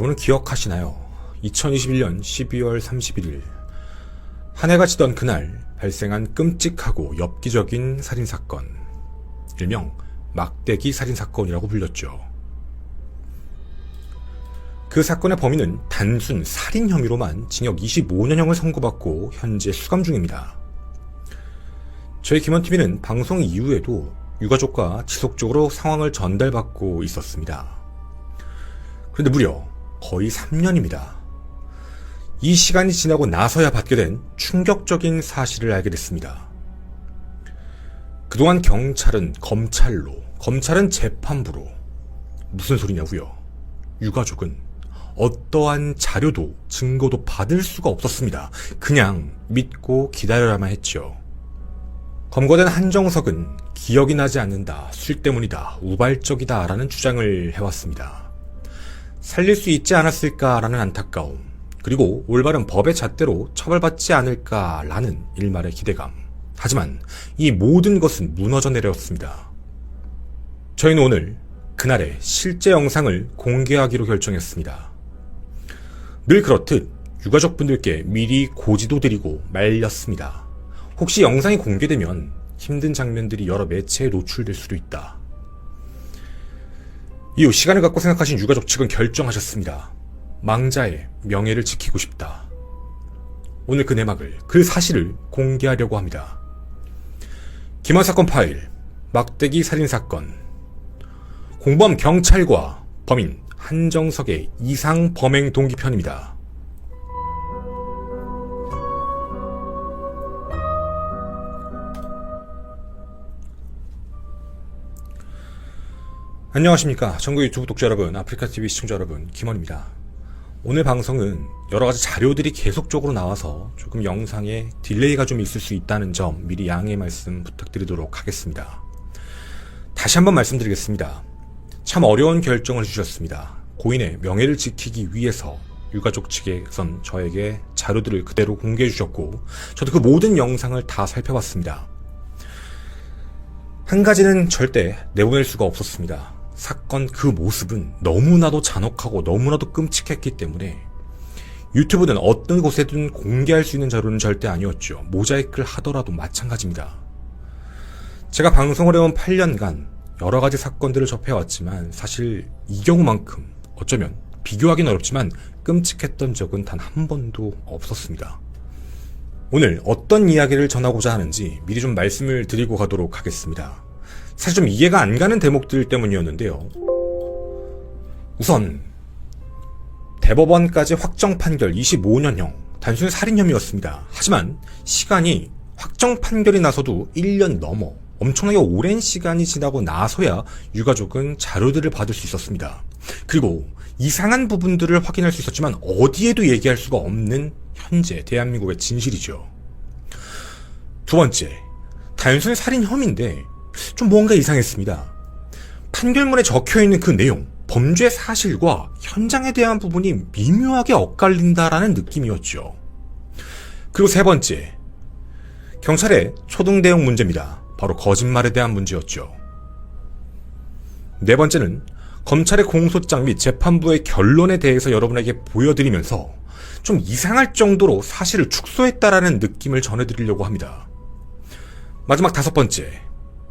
여러분은 기억하시나요? 2021년 12월 31일 한 해가 지던 그날 발생한 끔찍하고 엽기적인 살인사건, 일명 막대기 살인사건이라고 불렸죠. 그 사건의 범인은 단순 살인 혐의로만 징역 25년형을 선고받고 현재 수감 중입니다. 저희 김원TV는 방송 이후에도 유가족과 지속적으로 상황을 전달받고 있었습니다. 그런데 무려 거의 3년입니다. 이 시간이 지나고 나서야 받게 된 충격적인 사실을 알게 됐습니다. 그동안 경찰은 검찰로, 검찰은 재판부로. 무슨 소리냐고요? 유가족은 어떠한 자료도 증거도 받을 수가 없었습니다. 그냥 믿고 기다려야만 했죠. 검거된 한정석은 기억이 나지 않는다, 술 때문이다, 우발적이다 라는 주장을 해왔습니다. 살릴 수 있지 않았을까라는 안타까움, 그리고 올바른 법의 잣대로 처벌받지 않을까라는 일말의 기대감. 하지만 이 모든 것은 무너져 내렸습니다. 저희는 오늘 그날의 실제 영상을 공개하기로 결정했습니다. 늘 그렇듯 유가족분들께 미리 고지도 드리고 말렸습니다. 혹시 영상이 공개되면 힘든 장면들이 여러 매체에 노출될 수도 있다. 이후 시간을 갖고 생각하신 유가족 측은 결정하셨습니다. 망자의 명예를 지키고 싶다. 오늘 그 내막을, 그 사실을 공개하려고 합니다. 김한 사건 파일, 막대기 살인사건, 공범 경찰과 범인 한정석의 이상 범행 동기편입니다. 안녕하십니까. 전국 유튜브 독자 여러분, 아프리카TV 시청자 여러분, 김원입니다. 오늘 방송은 여러가지 자료들이 계속적으로 나와서 조금 영상에 딜레이가 좀 있을 수 있다는 점 미리 양해 말씀 부탁드리도록 하겠습니다. 다시 한번 말씀드리겠습니다. 참 어려운 결정을 해주셨습니다. 고인의 명예를 지키기 위해서 유가족 측에선 저에게 자료들을 그대로 공개해 주셨고, 저도 그 모든 영상을 다 살펴봤습니다. 한 가지는 절대 내보낼 수가 없었습니다. 사건 그 모습은 너무나도 잔혹하고 너무나도 끔찍했기 때문에 유튜브는 어떤 곳에든 공개할 수 있는 자료는 절대 아니었죠. 모자이크를 하더라도 마찬가지입니다. 제가 방송을 해온 8년간 여러가지 사건들을 접해왔지만 사실 이 경우만큼 어쩌면 비교하기는 어렵지만 끔찍했던 적은 단 한 번도 없었습니다. 오늘 어떤 이야기를 전하고자 하는지 미리 좀 말씀을 드리고 가도록 하겠습니다. 사실 좀 이해가 안 가는 대목들 때문이었는데요. 우선 대법원까지 확정 판결 25년형, 단순히 살인 혐의였습니다. 하지만 시간이 확정 판결이 나서도 1년 넘어 엄청나게 오랜 시간이 지나고 나서야 유가족은 자료들을 받을 수 있었습니다. 그리고 이상한 부분들을 확인할 수 있었지만 어디에도 얘기할 수가 없는 현재 대한민국의 진실이죠. 두 번째, 단순히 살인 혐의인데 좀 뭔가 이상했습니다. 판결문에 적혀있는 그 내용, 범죄 사실과 현장에 대한 부분이 미묘하게 엇갈린다라는 느낌이었죠. 그리고 세 번째, 경찰의 초등 대응 문제입니다. 바로 거짓말에 대한 문제였죠. 네 번째는 검찰의 공소장 및 재판부의 결론에 대해서 여러분에게 보여드리면서 좀 이상할 정도로 사실을 축소했다라는 느낌을 전해드리려고 합니다. 마지막 다섯 번째,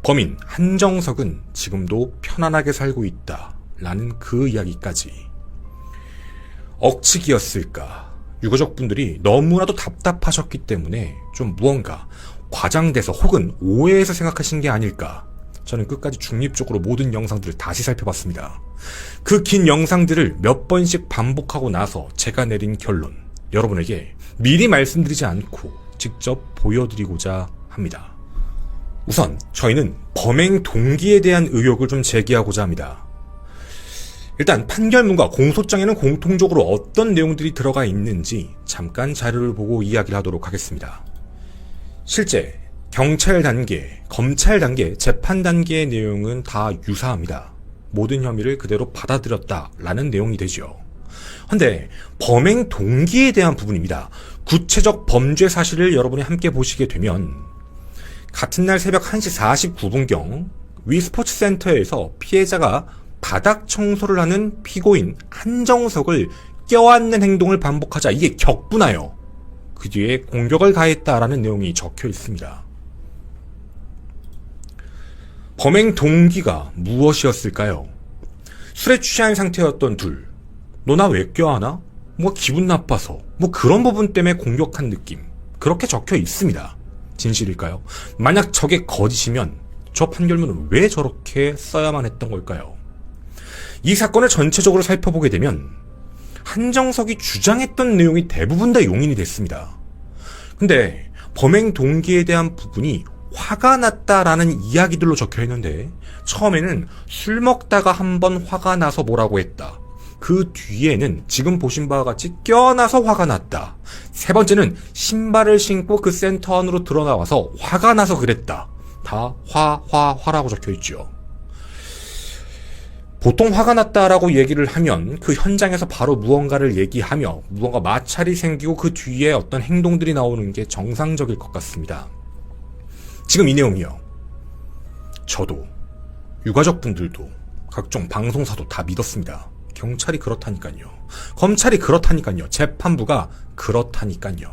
범인 한정석은 지금도 편안하게 살고 있다 라는 그 이야기까지. 억측이었을까? 유가족분들이 너무나도 답답하셨기 때문에 좀 무언가 과장돼서 혹은 오해해서 생각하신 게 아닐까? 저는 끝까지 중립적으로 모든 영상들을 다시 살펴봤습니다. 그 긴 영상들을 몇 번씩 반복하고 나서 제가 내린 결론, 여러분에게 미리 말씀드리지 않고 직접 보여드리고자 합니다. 우선 저희는 범행 동기에 대한 의혹을 좀 제기하고자 합니다. 일단 판결문과 공소장에는 공통적으로 어떤 내용들이 들어가 있는지 잠깐 자료를 보고 이야기를 하도록 하겠습니다. 실제 경찰 단계, 검찰 단계, 재판 단계의 내용은 다 유사합니다. 모든 혐의를 그대로 받아들였다라는 내용이 되죠. 근데 범행 동기에 대한 부분입니다. 구체적 범죄 사실을 여러분이 함께 보시게 되면 같은 날 새벽 1시 49분경 위 스포츠센터에서 피해자가 바닥 청소를 하는 피고인 한정석을 껴안는 행동을 반복하자 이게 격분하여 그 뒤에 공격을 가했다라는 내용이 적혀 있습니다. 범행 동기가 무엇이었을까요? 술에 취한 상태였던 둘. 너 나 왜 껴안아? 뭐 기분 나빠서. 뭐 그런 부분 때문에 공격한 느낌. 그렇게 적혀 있습니다. 진실일까요? 만약 저게 거짓이면 저 판결문은 왜 저렇게 써야만 했던 걸까요? 이 사건을 전체적으로 살펴보게 되면 한정석이 주장했던 내용이 대부분 다 용인이 됐습니다. 근데 범행 동기에 대한 부분이 화가 났다라는 이야기들로 적혀 있는데 처음에는 술 먹다가 한번 화가 나서 뭐라고 했다. 그 뒤에는 지금 보신 바와 같이 껴안아서 화가 났다. 세 번째는 신발을 신고 그 센터 안으로 들어나와서 화가 나서 그랬다. 다 화라고 적혀 있죠. 보통 화가 났다라고 얘기를 하면 그 현장에서 바로 무언가를 얘기하며 무언가 마찰이 생기고 그 뒤에 어떤 행동들이 나오는 게 정상적일 것 같습니다. 지금 이 내용이요. 저도 유가족분들도 각종 방송사도 다 믿었습니다. 경찰이 그렇다니까요. 검찰이 그렇다니까요. 재판부가 그렇다니까요.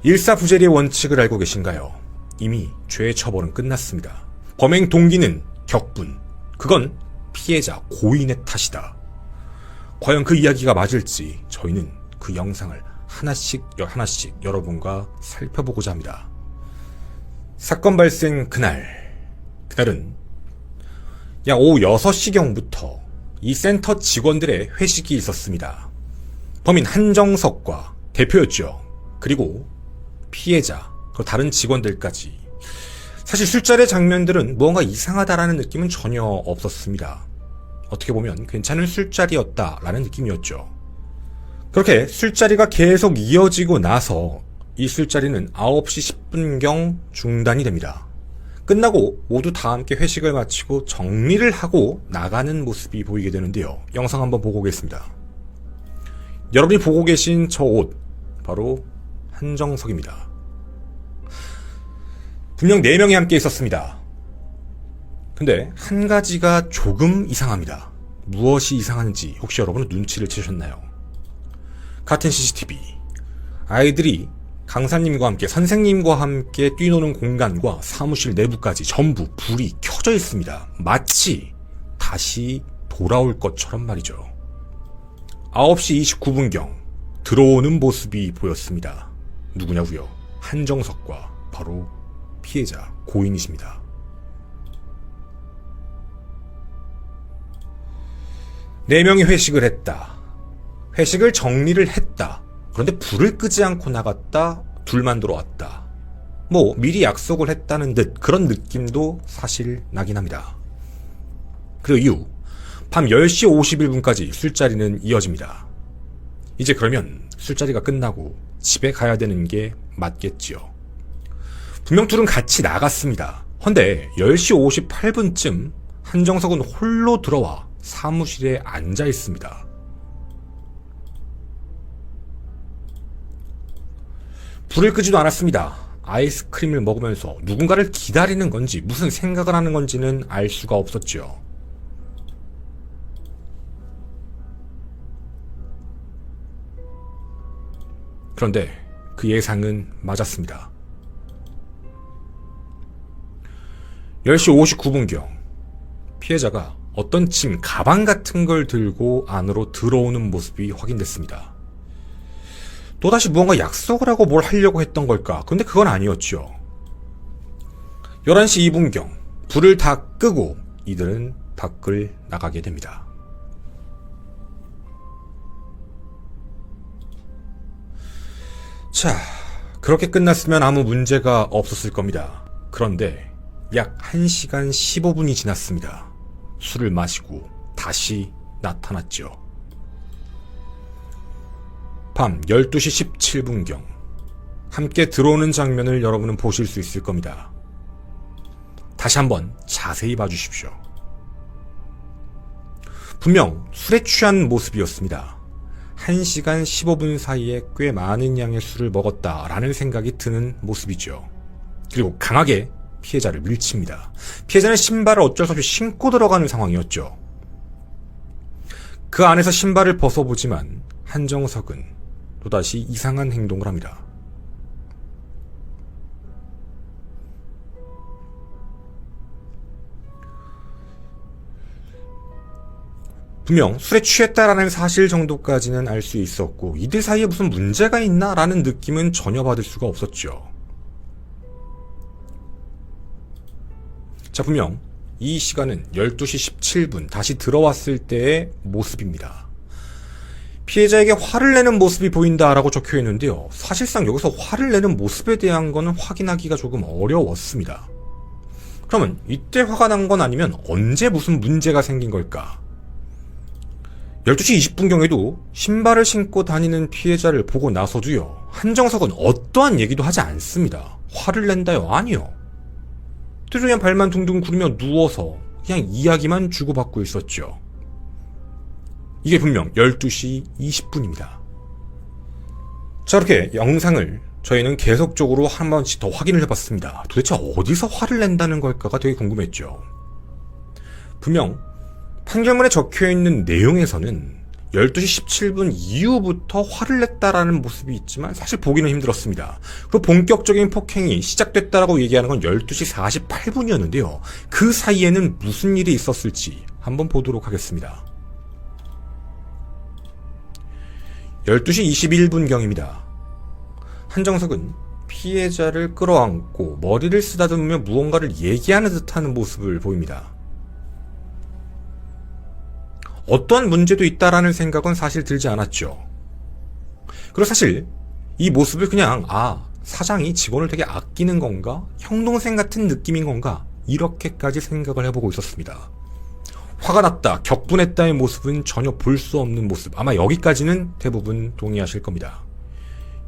일사부재리의 원칙을 알고 계신가요? 이미 죄의 처벌은 끝났습니다. 범행 동기는 격분. 그건 피해자 고인의 탓이다. 과연 그 이야기가 맞을지 저희는 그 영상을 하나씩 여러분과 살펴보고자 합니다. 사건 발생 그날은 약 오후 6시경부터 이 센터 직원들의 회식이 있었습니다. 범인 한정석과 대표였죠. 그리고 피해자, 그리고 다른 직원들까지. 사실 술자리의 장면들은 무언가 이상하다라는 느낌은 전혀 없었습니다. 어떻게 보면 괜찮은 술자리였다라는 느낌이었죠. 그렇게 술자리가 계속 이어지고 나서 이 술자리는 9시 10분경 중단이 됩니다. 끝나고 모두 다 함께 회식을 마치고 정리를 하고 나가는 모습이 보이게 되는데요. 영상 한번 보고 오겠습니다. 여러분이 보고 계신 저 옷, 바로 한정석입니다. 분명 4명이 함께 있었습니다. 근데 한 가지가 조금 이상합니다. 무엇이 이상한지 혹시 여러분은 눈치를 채셨나요? 같은 CCTV, 아이들이 강사님과 함께 선생님과 함께 뛰노는 공간과 사무실 내부까지 전부 불이 켜져 있습니다. 마치 다시 돌아올 것처럼 말이죠. 9시 29분경 들어오는 모습이 보였습니다. 누구냐고요? 한정석과 바로 피해자 고인이십니다. 네 명이 회식을 했다. 회식을 정리를 했다. 그런데 불을 끄지 않고 나갔다. 둘만 들어왔다. 뭐 미리 약속을 했다는 듯 그런 느낌도 사실 나긴 합니다. 그리고 이후 밤 10시 51분까지 술자리는 이어집니다. 이제 그러면 술자리가 끝나고 집에 가야 되는 게 맞겠지요. 분명 둘은 같이 나갔습니다. 헌데 10시 58분쯤 한정석은 홀로 들어와 사무실에 앉아 있습니다. 불을 끄지도 않았습니다. 아이스크림을 먹으면서 누군가를 기다리는 건지 무슨 생각을 하는 건지는 알 수가 없었죠. 그런데 그 예상은 맞았습니다. 10시 59분경 피해자가 어떤 짐, 가방 같은 걸 들고 안으로 들어오는 모습이 확인됐습니다. 또다시 무언가 약속을 하고 뭘 하려고 했던 걸까? 근데 그건 아니었죠. 11시 2분경 불을 다 끄고 이들은 밖을 나가게 됩니다. 자, 그렇게 끝났으면 아무 문제가 없었을 겁니다. 그런데 약 1시간 15분이 지났습니다. 술을 마시고 다시 나타났죠. 밤 12시 17분경 함께 들어오는 장면을 여러분은 보실 수 있을 겁니다. 다시 한번 자세히 봐주십시오. 분명 술에 취한 모습이었습니다. 1시간 15분 사이에 꽤 많은 양의 술을 먹었다라는 생각이 드는 모습이죠. 그리고 강하게 피해자를 밀칩니다. 피해자는 신발을 어쩔 수 없이 신고 들어가는 상황이었죠. 그 안에서 신발을 벗어보지만 한정석은 또다시 이상한 행동을 합니다. 분명 술에 취했다라는 사실 정도까지는 알 수 있었고 이들 사이에 무슨 문제가 있나라는 느낌은 전혀 받을 수가 없었죠. 자, 분명 이 시간은 12시 17분 다시 들어왔을 때의 모습입니다. 피해자에게 화를 내는 모습이 보인다라고 적혀 있는데요. 사실상 여기서 화를 내는 모습에 대한 거는 확인하기가 조금 어려웠습니다. 그러면 이때 화가 난 건 아니면 언제 무슨 문제가 생긴 걸까? 12시 20분경에도 신발을 신고 다니는 피해자를 보고 나서도요. 한정석은 어떠한 얘기도 하지 않습니다. 화를 낸다요? 아니요. 그냥 발만 둥둥 구르며 누워서 그냥 이야기만 주고받고 있었죠. 이게 분명 12시 20분입니다. 자, 이렇게 영상을 저희는 계속적으로 한 번씩 더 확인을 해봤습니다. 도대체 어디서 화를 낸다는 걸까가 되게 궁금했죠. 분명 판결문에 적혀있는 내용에서는 12시 17분 이후부터 화를 냈다라는 모습이 있지만 사실 보기는 힘들었습니다. 그리고 본격적인 폭행이 시작됐다라고 얘기하는 건 12시 48분이었는데요. 그 사이에는 무슨 일이 있었을지 한번 보도록 하겠습니다. 12시 21분경입니다. 한정석은 피해자를 끌어안고 머리를 쓰다듬으며 무언가를 얘기하는 듯하는 모습을 보입니다. 어떠한 문제도 있다라는 생각은 사실 들지 않았죠. 그리고 사실 이 모습을 그냥 사장이 직원을 되게 아끼는 건가? 형동생 같은 느낌인 건가? 이렇게까지 생각을 해보고 있었습니다. 화가 났다, 격분했다의 모습은 전혀 볼 수 없는 모습. 아마 여기까지는 대부분 동의하실 겁니다.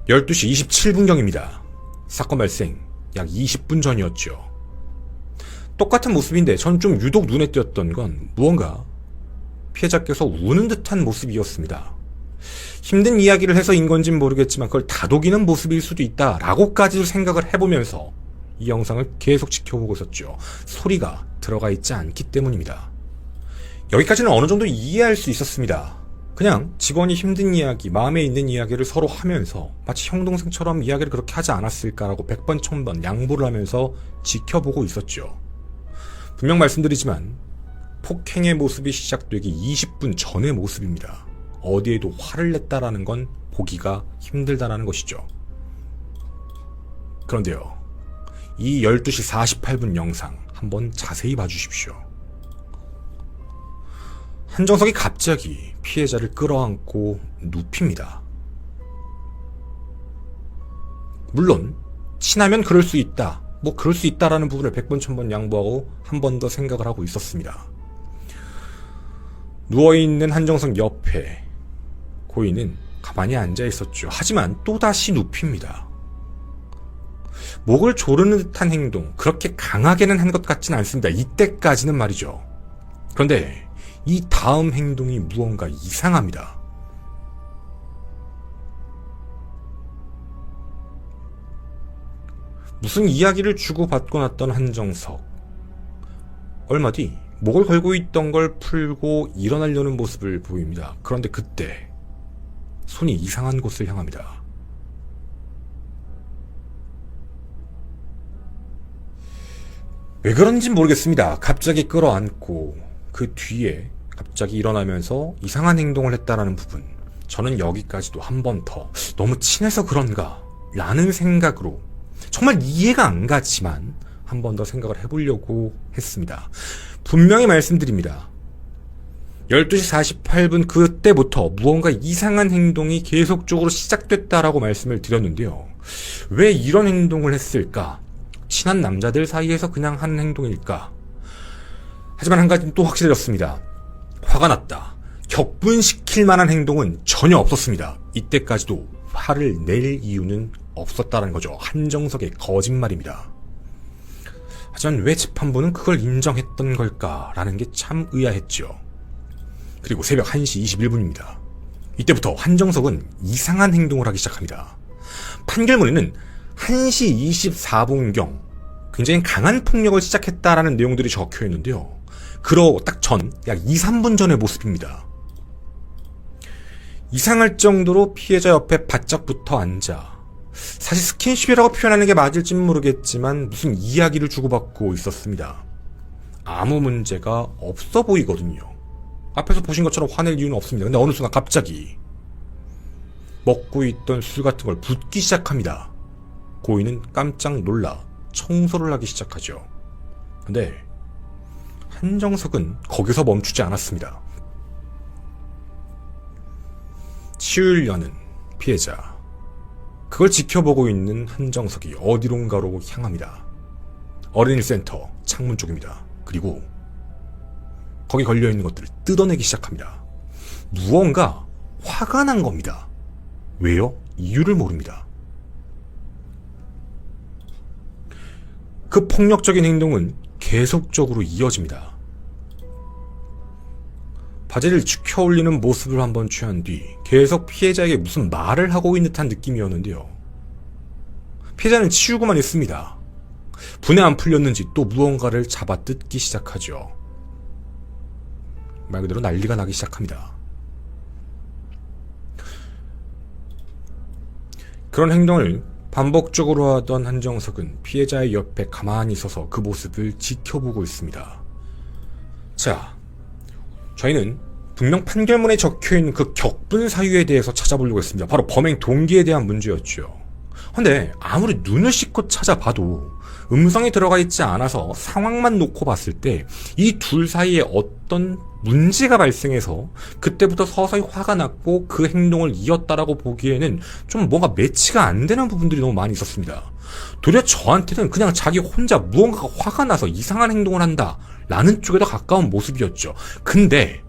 12시 27분경입니다. 사건 발생 약 20분 전이었죠. 똑같은 모습인데 전 좀 유독 눈에 띄었던 건 무언가 피해자께서 우는 듯한 모습이었습니다. 힘든 이야기를 해서인 건진 모르겠지만 그걸 다독이는 모습일 수도 있다라고까지도 생각을 해보면서 이 영상을 계속 지켜보고 있었죠. 소리가 들어가 있지 않기 때문입니다. 여기까지는 어느 정도 이해할 수 있었습니다. 그냥 직원이 힘든 이야기, 마음에 있는 이야기를 서로 하면서 마치 형동생처럼 이야기를 그렇게 하지 않았을까라고 100번 1000번 양보를 하면서 지켜보고 있었죠. 분명 말씀드리지만 폭행의 모습이 시작되기 20분 전의 모습입니다. 어디에도 화를 냈다라는 건 보기가 힘들다라는 것이죠. 그런데요, 이 12시 48분 영상 한번 자세히 봐주십시오. 한정석이 갑자기 피해자를 끌어안고 눕힙니다. 물론 친하면 그럴 수 있다, 그럴 수 있다라는 부분을 100번 1000번 양보하고 한 번 더 생각을 하고 있었습니다. 누워있는 한정석 옆에 고인은 가만히 앉아있었죠. 하지만 또다시 눕힙니다. 목을 조르는 듯한 행동, 그렇게 강하게는 한 것 같지는 않습니다. 이때까지는 말이죠. 그런데 이 다음 행동이 무언가 이상합니다. 무슨 이야기를 주고받고 났던 한정석. 얼마 뒤 목을 걸고 있던 걸 풀고 일어나려는 모습을 보입니다. 그런데 그때 손이 이상한 곳을 향합니다. 왜 그런지 모르겠습니다. 갑자기 끌어안고 그 뒤에 갑자기 일어나면서 이상한 행동을 했다라는 부분, 저는 여기까지도 한 번 더 너무 친해서 그런가 라는 생각으로 정말 이해가 안 가지만 한 번 더 생각을 해보려고 했습니다. 분명히 말씀드립니다. 12시 48분 그때부터 무언가 이상한 행동이 계속적으로 시작됐다라고 말씀을 드렸는데요. 왜 이런 행동을 했을까? 친한 남자들 사이에서 그냥 하는 행동일까? 하지만 한 가지는 또 확실해졌습니다. 화가 났다, 격분시킬 만한 행동은 전혀 없었습니다. 이때까지도 화를 낼 이유는 없었다는 거죠. 한정석의 거짓말입니다. 하지만 왜 재판부는 그걸 인정했던 걸까라는 게 참 의아했죠. 그리고 새벽 1시 21분입니다. 이때부터 한정석은 이상한 행동을 하기 시작합니다. 판결문에는 1시 24분경 굉장히 강한 폭력을 시작했다라는 내용들이 적혀 있는데요. 그러 딱 약 2, 3분 전의 모습입니다. 이상할 정도로 피해자 옆에 바짝 붙어 앉아 사실 스킨십이라고 표현하는 게 맞을지는 모르겠지만 무슨 이야기를 주고받고 있었습니다. 아무 문제가 없어 보이거든요. 앞에서 보신 것처럼 화낼 이유는 없습니다. 근데 어느 순간 갑자기 먹고 있던 술 같은 걸 붓기 시작합니다. 고인은 깜짝 놀라 청소를 하기 시작하죠. 근데 한정석은 거기서 멈추지 않았습니다. 치우려는 피해자, 그걸 지켜보고 있는 한정석이 어디론가로 향합니다. 어린이센터 창문 쪽입니다. 그리고 거기 걸려있는 것들을 뜯어내기 시작합니다. 무언가 화가 난 겁니다. 왜요? 이유를 모릅니다. 그 폭력적인 행동은 계속적으로 이어집니다. 바지를 축혀 올리는 모습을 한번 취한 뒤 계속 피해자에게 무슨 말을 하고 있는 듯한 느낌이었는데요. 피해자는 치우고만 있습니다. 분에 안 풀렸는지 또 무언가를 잡아 뜯기 시작하죠. 말 그대로 난리가 나기 시작합니다. 그런 행동을 반복적으로 하던 한정석은 피해자의 옆에 가만히 서서 그 모습을 지켜보고 있습니다. 자, 저희는 분명 판결문에 적혀있는 그 격분 사유에 대해서 찾아보려고 했습니다. 바로 범행 동기에 대한 문제였죠. 근데 아무리 눈을 씻고 찾아봐도 음성이 들어가 있지 않아서 상황만 놓고 봤을 때 이 둘 사이에 어떤 문제가 발생해서 그때부터 서서히 화가 났고 그 행동을 이었다라고 보기에는 좀 뭔가 매치가 안 되는 부분들이 너무 많이 있었습니다. 도리어 저한테는 그냥 자기 혼자 무언가가 화가 나서 이상한 행동을 한다 라는 쪽에 더 가까운 모습이었죠. 근데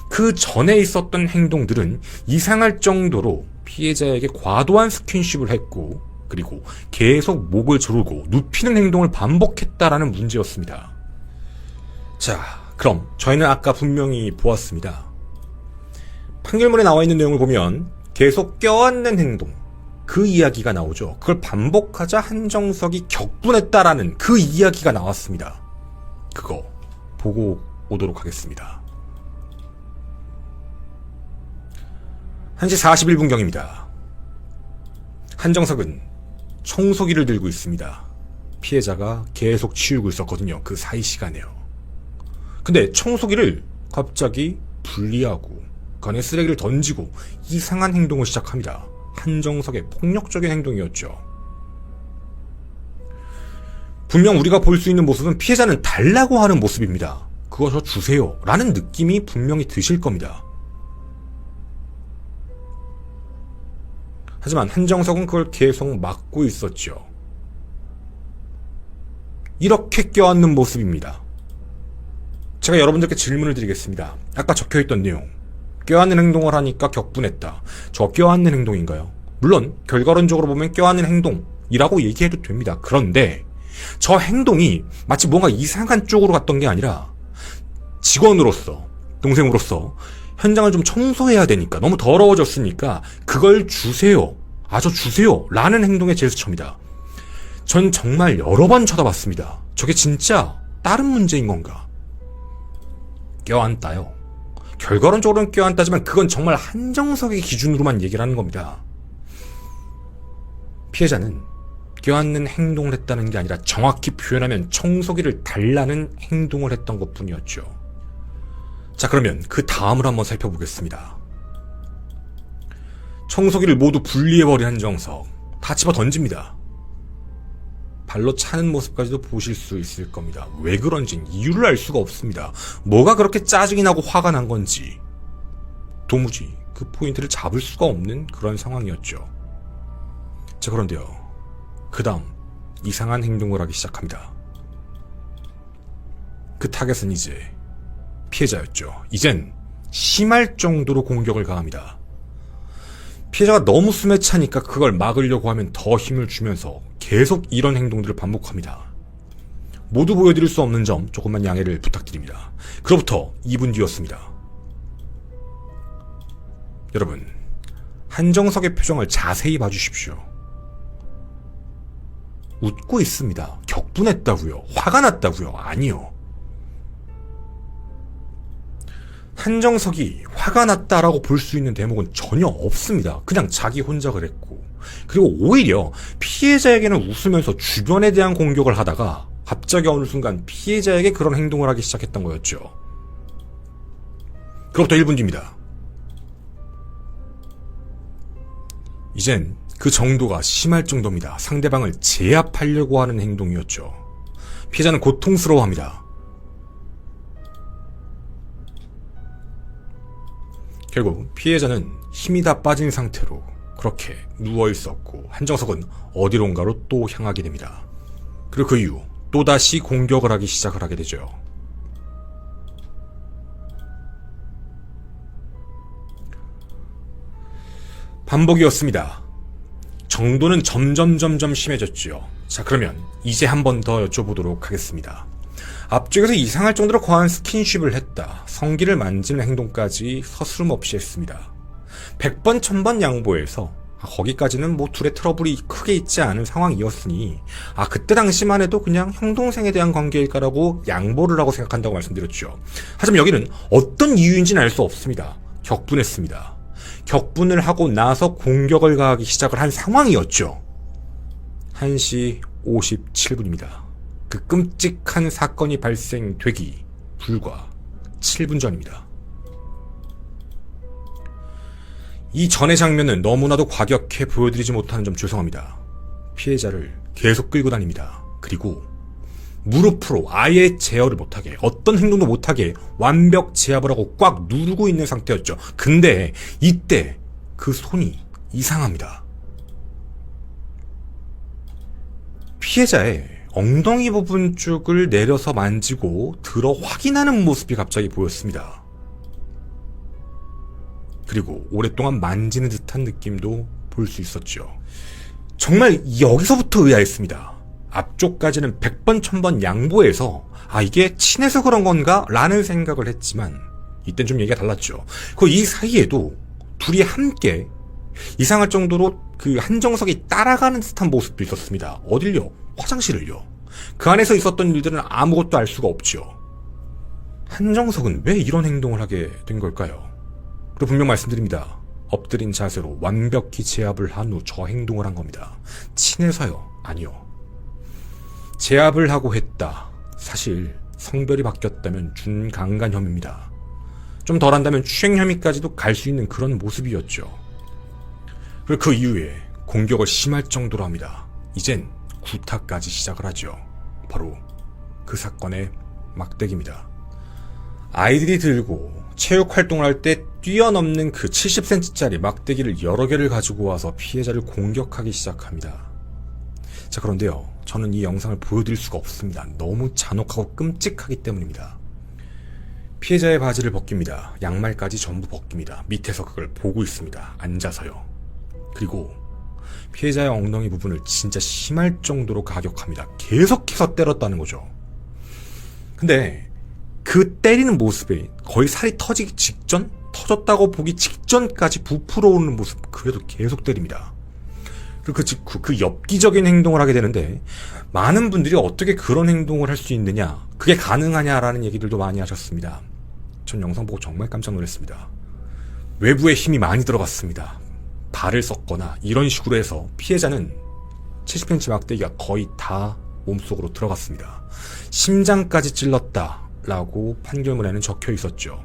그 전에 있었던 행동들은 이상할 정도로 피해자에게 과도한 스킨십을 했고 그리고 계속 목을 조르고 눕히는 행동을 반복했다라는 문제였습니다. 자, 그럼 저희는 아까 분명히 보았습니다. 판결문에 나와 있는 내용을 보면 계속 껴안는 행동, 그 이야기가 나오죠. 그걸 반복하자 한정석이 격분했다라는 그 이야기가 나왔습니다. 그거 보고 오도록 하겠습니다. 1시 41분경입니다. 한정석은 청소기를 들고 있습니다. 피해자가 계속 치우고 있었거든요. 그 사이 시간에요. 근데 청소기를 갑자기 분리하고 그 안에 쓰레기를 던지고 이상한 행동을 시작합니다. 한정석의 폭력적인 행동이었죠. 분명 우리가 볼 수 있는 모습은 피해자는 달라고 하는 모습입니다. 그거 저 주세요 라는 느낌이 분명히 드실 겁니다. 하지만 한정석은 그걸 계속 막고 있었죠. 이렇게 껴안는 모습입니다. 제가 여러분들께 질문을 드리겠습니다. 아까 적혀있던 내용, 껴안는 행동을 하니까 격분했다. 저 껴안는 행동인가요? 물론 결과론적으로 보면 껴안는 행동이라고 얘기해도 됩니다. 그런데 저 행동이 마치 뭔가 이상한 쪽으로 갔던 게 아니라 직원으로서, 동생으로서 현장을 좀 청소해야 되니까 너무 더러워졌으니까 그걸 주세요. 저 주세요. 라는 행동의 제스처입니다. 전 정말 여러 번 쳐다봤습니다. 저게 진짜 다른 문제인 건가? 껴안다요. 결과론적으로는 껴안다지만 그건 정말 한정석의 기준으로만 얘기를 하는 겁니다. 피해자는 껴안는 행동을 했다는 게 아니라 정확히 표현하면 청소기를 달라는 행동을 했던 것뿐이었죠. 자, 그러면 그 다음을 한번 살펴보겠습니다. 청소기를 모두 분리해버린 한정석, 다 집어 던집니다. 발로 차는 모습까지도 보실 수 있을 겁니다. 왜 그런진 이유를 알 수가 없습니다. 뭐가 그렇게 짜증이 나고 화가 난 건지 도무지 그 포인트를 잡을 수가 없는 그런 상황이었죠. 자, 그런데요, 그 다음 이상한 행동을 하기 시작합니다. 그 타겟은 이제 피해자였죠. 이젠 심할 정도로 공격을 가합니다. 피해자가 너무 숨에 차니까 그걸 막으려고 하면 더 힘을 주면서 계속 이런 행동들을 반복합니다. 모두 보여드릴 수 없는 점 조금만 양해를 부탁드립니다. 그로부터 2분 뒤였습니다. 여러분, 한정석의 표정을 자세히 봐주십시오. 웃고 있습니다. 격분했다고요? 화가 났다고요? 아니요. 한정석이 화가 났다라고 볼 수 있는 대목은 전혀 없습니다. 그냥 자기 혼자 그랬고, 그리고 오히려 피해자에게는 웃으면서 주변에 대한 공격을 하다가 갑자기 어느 순간 피해자에게 그런 행동을 하기 시작했던 거였죠. 그로부터 1분 뒤입니다. 이젠 그 정도가 심할 정도입니다. 상대방을 제압하려고 하는 행동이었죠. 피해자는 고통스러워합니다. 결국 피해자는 힘이 다 빠진 상태로 그렇게 누워있었고, 한정석은 어디론가로 또 향하게 됩니다. 그리고 그 이후 또다시 공격을 하기 시작을 하게 되죠. 반복이었습니다. 정도는 점점 심해졌죠. 자, 그러면 이제 한 번 더 여쭤보도록 하겠습니다. 앞쪽에서 이상할 정도로 과한 스킨십을 했다, 성기를 만지는 행동까지 서스름없이 했습니다. 100번 1000번 양보해서 거기까지는 뭐 둘의 트러블이 크게 있지 않은 상황이었으니 그때 당시만 해도 그냥 형동생에 대한 관계일까라고 양보를 하고 생각한다고 말씀드렸죠. 하지만 여기는 어떤 이유인지는 알 수 없습니다. 격분했습니다. 격분을 하고 나서 공격을 가하기 시작을 한 상황이었죠. 1시 57분입니다. 그 끔찍한 사건이 발생되기 불과 7분 전입니다. 이 전의 장면은 너무나도 과격해 보여드리지 못하는 점 죄송합니다. 피해자를 계속 끌고 다닙니다. 그리고 무릎으로 아예 제어를 못하게, 어떤 행동도 못하게 완벽 제압을 하고 꽉 누르고 있는 상태였죠. 근데 이때 그 손이 이상합니다. 피해자의 엉덩이 부분 쪽을 내려서 만지고 들어 확인하는 모습이 갑자기 보였습니다. 그리고 오랫동안 만지는 듯한 느낌도 볼 수 있었죠. 정말 여기서부터 의아했습니다. 앞쪽까지는 100번 1000번 양보해서 이게 친해서 그런 건가? 라는 생각을 했지만 이땐 좀 얘기가 달랐죠. 이 사이에도 둘이 함께 이상할 정도로 그 한정석이 따라가는 듯한 모습도 있었습니다. 어딜요? 화장실을요. 그 안에서 있었던 일들은 아무것도 알 수가 없죠. 한정석은 왜 이런 행동을 하게 된 걸까요? 그리고 분명 말씀드립니다. 엎드린 자세로 완벽히 제압을 한 후 저 행동을 한 겁니다. 친해서요? 아니요. 제압을 하고 했다. 사실 성별이 바뀌었다면 준강간 혐의입니다. 좀 덜한다면 추행 혐의까지도 갈 수 있는 그런 모습이었죠. 그리고 그 이후에 공격을 심할 정도로 합니다. 이젠 구타까지 시작을 하죠. 바로 그 사건의 막대기입니다. 아이들이 들고 체육 활동을 할 때 뛰어넘는 그 70cm짜리 막대기를 여러 개를 가지고 와서 피해자를 공격하기 시작합니다. 자, 그런데요, 저는 이 영상을 보여드릴 수가 없습니다. 너무 잔혹하고 끔찍하기 때문입니다. 피해자의 바지를 벗깁니다. 양말까지 전부 벗깁니다. 밑에서 그걸 보고 있습니다. 앉아서요. 그리고 피해자의 엉덩이 부분을 진짜 심할 정도로 가격합니다. 계속해서 때렸다는 거죠. 근데 그 때리는 모습에 거의 살이 터지기 직전? 터졌다고 보기 직전까지 부풀어 오는 모습, 그래도 계속 때립니다. 그리고 그 직후 그 엽기적인 행동을 하게 되는데, 많은 분들이 어떻게 그런 행동을 할 수 있느냐, 그게 가능하냐라는 얘기들도 많이 하셨습니다. 전 영상 보고 정말 깜짝 놀랐습니다. 외부에 힘이 많이 들어갔습니다. 발을 썩거나 이런 식으로 해서 피해자는 70cm 막대기가 거의 다 몸속으로 들어갔습니다. 심장까지 찔렀다라고 판결문에는 적혀 있었죠.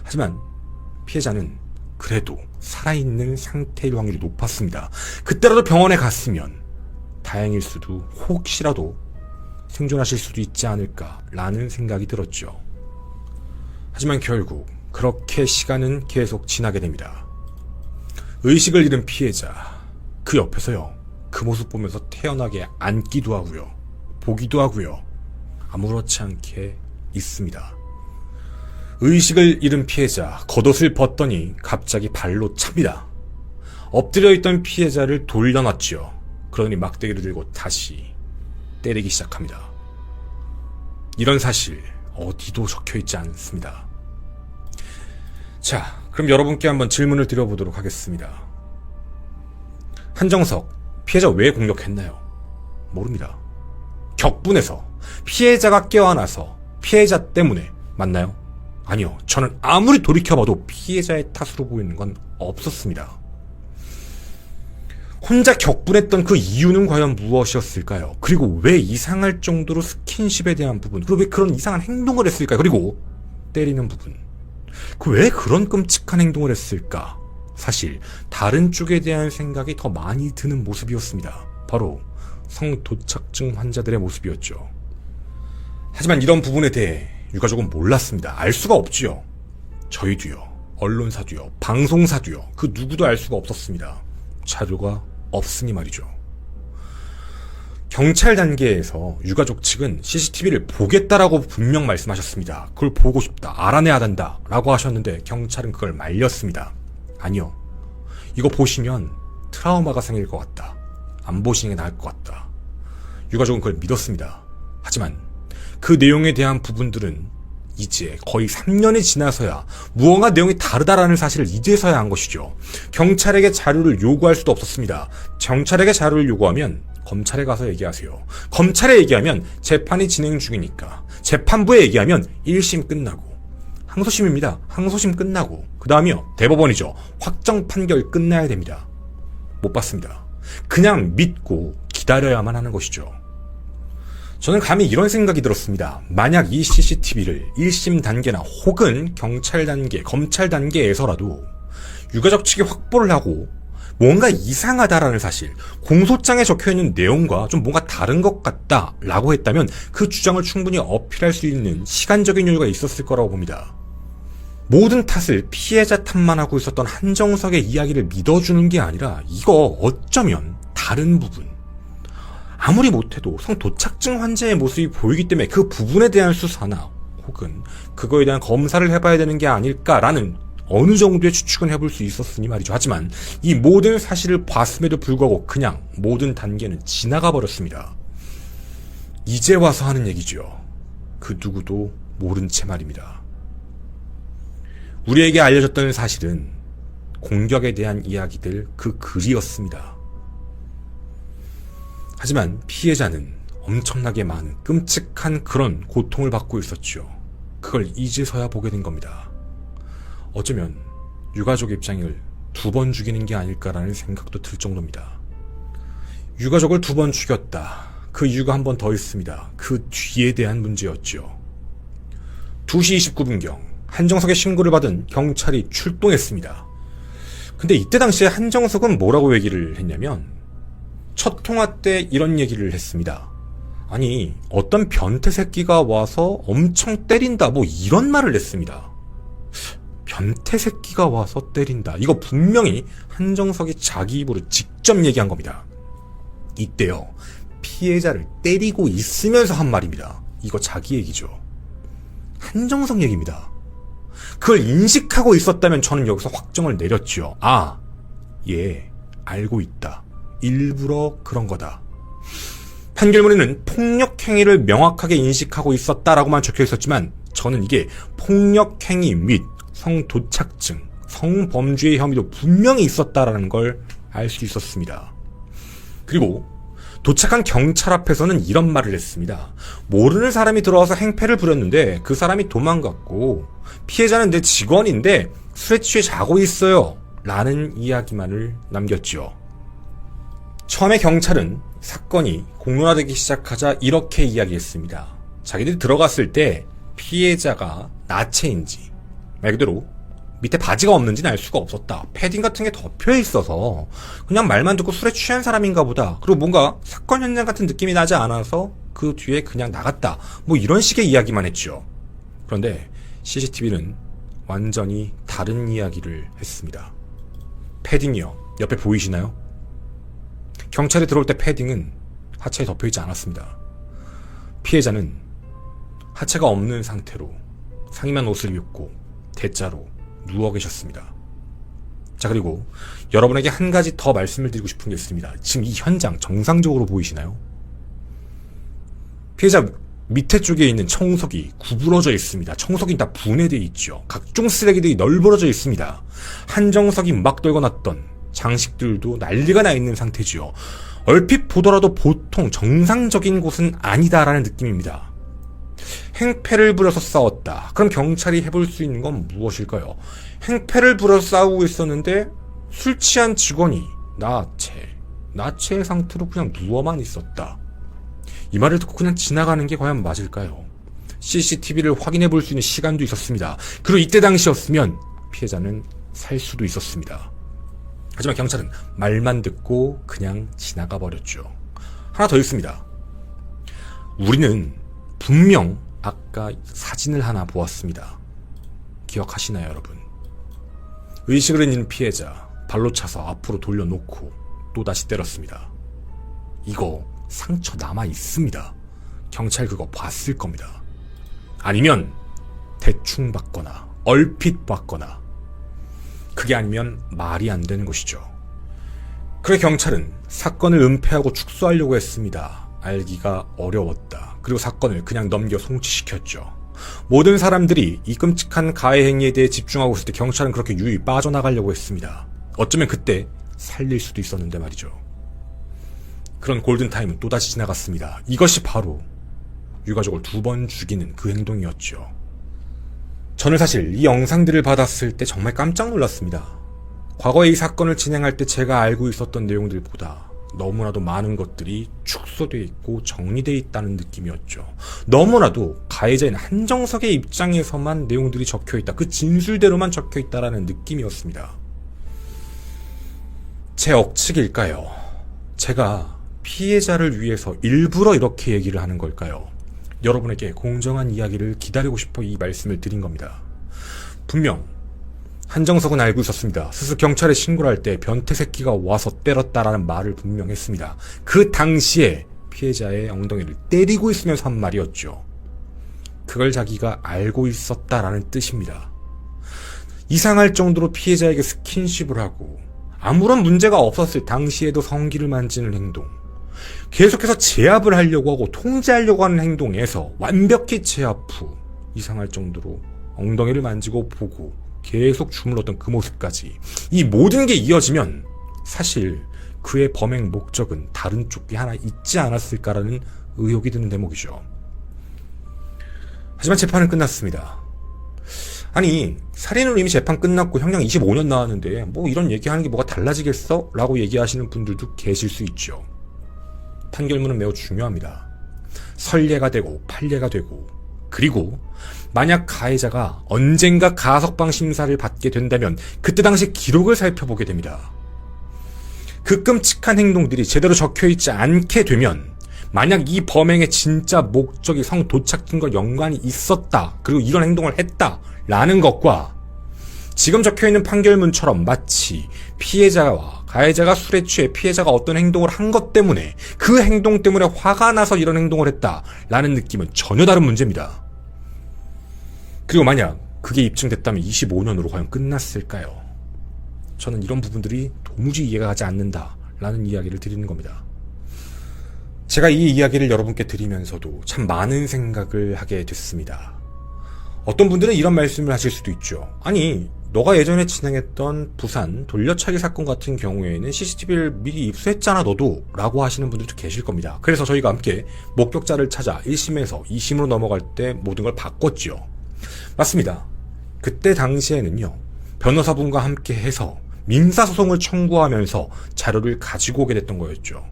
하지만 피해자는 그래도 살아있는 상태일 확률이 높았습니다. 그때라도 병원에 갔으면 다행일 수도, 혹시라도 생존하실 수도 있지 않을까라는 생각이 들었죠. 하지만 결국 그렇게 시간은 계속 지나게 됩니다. 의식을 잃은 피해자, 그 옆에서요, 그 모습 보면서 태연하게 앉기도 하고요, 보기도 하고요, 아무렇지 않게 있습니다. 의식을 잃은 피해자, 겉옷을 벗더니 갑자기 발로 찹니다. 엎드려 있던 피해자를 돌려놨죠. 그러더니 막대기를 들고 다시 때리기 시작합니다. 이런 사실 어디도 적혀있지 않습니다. 자, 그럼 여러분께 한번 질문을 드려보도록 하겠습니다. 한정석, 피해자 왜 공격했나요? 모릅니다. 격분해서, 피해자가 깨어나서, 피해자 때문에 맞나요? 아니요. 저는 아무리 돌이켜봐도 피해자의 탓으로 보이는 건 없었습니다. 혼자 격분했던 그 이유는 과연 무엇이었을까요? 그리고 왜 이상할 정도로 스킨십에 대한 부분, 그리고 왜 그런 이상한 행동을 했을까요? 그리고 때리는 부분, 왜 그런 끔찍한 행동을 했을까? 사실 다른 쪽에 대한 생각이 더 많이 드는 모습이었습니다. 바로 성도착증 환자들의 모습이었죠. 하지만 이런 부분에 대해 유가족은 몰랐습니다. 알 수가 없지요. 저희도요, 언론사도요, 방송사도요, 그 누구도 알 수가 없었습니다. 자료가 없으니 말이죠. 경찰 단계에서 유가족 측은 CCTV를 보겠다라고 분명 말씀하셨습니다. 그걸 보고 싶다, 알아내야 된다 라고 하셨는데 경찰은 그걸 말렸습니다. 아니요, 이거 보시면 트라우마가 생길 것 같다, 안 보시는 게 나을 것 같다. 유가족은 그걸 믿었습니다. 하지만 그 내용에 대한 부분들은 이제 거의 3년이 지나서야 무언가 내용이 다르다라는 사실을 이제서야 한 것이죠. 경찰에게 자료를 요구할 수도 없었습니다. 경찰에게 자료를 요구하면 검찰에 가서 얘기하세요. 검찰에 얘기하면 재판이 진행 중이니까, 재판부에 얘기하면 1심 끝나고, 항소심입니다. 항소심 끝나고, 그 다음이요, 대법원이죠. 확정 판결 끝나야 됩니다. 못 봤습니다. 그냥 믿고 기다려야만 하는 것이죠. 저는 감히 이런 생각이 들었습니다. 만약 이 CCTV를 1심 단계나 혹은 경찰 단계, 검찰 단계에서라도 유가족 측이 확보를 하고 뭔가 이상하다라는 사실, 공소장에 적혀있는 내용과 좀 뭔가 다른 것 같다라고 했다면 그 주장을 충분히 어필할 수 있는 시간적인 여유가 있었을 거라고 봅니다. 모든 탓을 피해자 탓만 하고 있었던 한정석의 이야기를 믿어주는 게 아니라 이거 어쩌면 다른 부분, 아무리 못해도 성도착증 환자의 모습이 보이기 때문에 그 부분에 대한 수사나 혹은 그거에 대한 검사를 해봐야 되는 게 아닐까라는 어느 정도의 추측은 해볼 수 있었으니 말이죠. 하지만 이 모든 사실을 봤음에도 불구하고 그냥 모든 단계는 지나가 버렸습니다. 이제 와서 하는 얘기죠. 그 누구도 모른 채 말입니다. 우리에게 알려졌던 사실은 공격에 대한 이야기들 그 글이었습니다. 하지만 피해자는 엄청나게 많은 끔찍한 그런 고통을 받고 있었죠. 그걸 이제서야 보게 된 겁니다. 어쩌면 유가족 입장을 2번 죽이는 게 아닐까라는 생각도 들 정도입니다. 유가족을 2번 죽였다. 그 이유가 한 번 더 있습니다. 그 뒤에 대한 문제였죠. 2시 29분경 한정석의 신고를 받은 경찰이 출동했습니다. 근데 이때 당시에 한정석은 뭐라고 얘기를 했냐면 첫 통화 때 이런 얘기를 했습니다. 아니, 어떤 변태 새끼가 와서 엄청 때린다, 뭐 이런 말을 했습니다. 변태 새끼가 와서 때린다. 이거 분명히 한정석이 자기 입으로 직접 얘기한 겁니다. 이때요, 피해자를 때리고 있으면서 한 말입니다. 이거 자기 얘기죠. 한정석 얘기입니다. 그걸 인식하고 있었다면 저는 여기서 확정을 내렸죠. 아, 얘 알고 있다. 일부러 그런 거다. 판결문에는 폭력행위를 명확하게 인식하고 있었다라고만 적혀 있었지만 저는 이게 폭력행위 및 성도착증, 성범죄의 혐의도 분명히 있었다라는 걸 알 수 있었습니다. 그리고 도착한 경찰 앞에서는 이런 말을 했습니다. 모르는 사람이 들어와서 행패를 부렸는데 그 사람이 도망갔고 피해자는 내 직원인데 술에 취해 자고 있어요 라는 이야기만을 남겼죠. 처음에 경찰은 사건이 공론화되기 시작하자 이렇게 이야기했습니다. 자기들이 들어갔을 때 피해자가 나체인지 말 그대로 밑에 바지가 없는지는 알 수가 없었다. 패딩 같은 게 덮여 있어서 그냥 말만 듣고 술에 취한 사람인가 보다. 그리고 뭔가 사건 현장 같은 느낌이 나지 않아서 그 뒤에 그냥 나갔다. 뭐 이런 식의 이야기만 했죠. 그런데 CCTV는 완전히 다른 이야기를 했습니다. 패딩이요. 옆에 보이시나요? 경찰이 들어올 때 패딩은 하체에 덮여있지 않았습니다. 피해자는 하체가 없는 상태로 상의만 옷을 입고 대자로 누워 계셨습니다. 자, 그리고 여러분에게 한 가지 더 말씀을 드리고 싶은 게 있습니다. 지금 이 현장 정상적으로 보이시나요? 피해자 밑에 쪽에 있는 청소기 구부러져 있습니다. 청소기는 다 분해되어 있죠. 각종 쓰레기들이 널브러져 있습니다. 한정석이 막 떨궈놨던 장식들도 난리가 나 있는 상태지요. 얼핏 보더라도 보통 정상적인 곳은 아니다라는 느낌입니다. 행패를 부려서 싸웠다. 그럼 경찰이 해볼 수 있는 건 무엇일까요? 행패를 부려서 싸우고 있었는데 술 취한 직원이 나체의 상태로 그냥 누워만 있었다. 이 말을 듣고 그냥 지나가는 게 과연 맞을까요? CCTV를 확인해 볼 수 있는 시간도 있었습니다. 그리고 이때 당시였으면 피해자는 살 수도 있었습니다. 하지만 경찰은 말만 듣고 그냥 지나가 버렸죠. 하나 더 있습니다. 우리는 분명 아까 사진을 하나 보았습니다. 기억하시나요, 여러분? 의식을 잃은 피해자 발로 차서 앞으로 돌려놓고 또다시 때렸습니다. 이거 상처 남아 있습니다. 경찰 그거 봤을 겁니다. 아니면 대충 봤거나 얼핏 봤거나, 그게 아니면 말이 안 되는 것이죠. 그래 경찰은 사건을 은폐하고 축소하려고 했습니다. 알기가 어려웠다. 그리고 사건을 그냥 넘겨 송치시켰죠. 모든 사람들이 이 끔찍한 가해 행위에 대해 집중하고 있을 때 경찰은 그렇게 유유히 빠져나가려고 했습니다. 어쩌면 그때 살릴 수도 있었는데 말이죠. 그런 골든타임은 또다시 지나갔습니다. 이것이 바로 유가족을 2번 죽이는 그 행동이었죠. 저는 사실 이 영상들을 받았을 때 정말 깜짝 놀랐습니다. 과거에 이 사건을 진행할 때 제가 알고 있었던 내용들보다 너무나도 많은 것들이 축소되어 있고 정리되어 있다는 느낌이었죠. 너무나도 가해자인 한정석의 입장에서만 내용들이 적혀있다. 그 진술대로만 적혀있다라는 느낌이었습니다. 제 억측일까요? 제가 피해자를 위해서 일부러 이렇게 얘기를 하는 걸까요? 여러분에게 공정한 이야기를 기다리고 싶어 이 말씀을 드린 겁니다. 분명 한정석은 알고 있었습니다. 스스로 경찰에 신고를 할 때 변태 새끼가 와서 때렸다라는 말을 분명 했습니다. 그 당시에 피해자의 엉덩이를 때리고 있으면서 한 말이었죠. 그걸 자기가 알고 있었다라는 뜻입니다. 이상할 정도로 피해자에게 스킨십을 하고 아무런 문제가 없었을 당시에도 성기를 만지는 행동, 계속해서 제압을 하려고 하고 통제하려고 하는 행동에서 완벽히 제압 후 이상할 정도로 엉덩이를 만지고 보고 계속 주물렀던 그 모습까지, 이 모든 게 이어지면 사실 그의 범행 목적은 다른 쪽이 하나 있지 않았을까라는 의혹이 드는 대목이죠. 하지만 재판은 끝났습니다. 아니, 살인으로 이미 재판 끝났고 형량 25년 나왔는데 뭐 이런 얘기하는 게 뭐가 달라지겠어? 라고 얘기하시는 분들도 계실 수 있죠. 판결문은 매우 중요합니다. 선례가 되고 판례가 되고, 그리고 만약 가해자가 언젠가 가석방 심사를 받게 된다면 그때 당시 기록을 살펴보게 됩니다. 그 끔찍한 행동들이 제대로 적혀있지 않게 되면, 만약 이 범행의 진짜 목적이 성도착증과 연관이 있었다, 그리고 이런 행동을 했다라는 것과 지금 적혀있는 판결문처럼 마치 피해자와 가해자가 술에 취해 피해자가 어떤 행동을 한 것 때문에 그 행동 때문에 화가 나서 이런 행동을 했다라는 느낌은 전혀 다른 문제입니다. 그리고 만약 그게 입증됐다면 25년으로 과연 끝났을까요? 저는 이런 부분들이 도무지 이해가 가지 않는다라는 이야기를 드리는 겁니다. 제가 이 이야기를 여러분께 드리면서도 참 많은 생각을 하게 됐습니다. 어떤 분들은 이런 말씀을 하실 수도 있죠. 아니, 너가 예전에 진행했던 부산 돌려차기 사건 같은 경우에는 CCTV를 미리 입수했잖아 너도, 라고 하시는 분들도 계실 겁니다. 그래서 저희가 함께 목격자를 찾아 1심에서 2심으로 넘어갈 때 모든 걸 바꿨죠. 맞습니다. 그때 당시에는요, 변호사분과 함께 해서 민사소송을 청구하면서 자료를 가지고 오게 됐던 거였죠.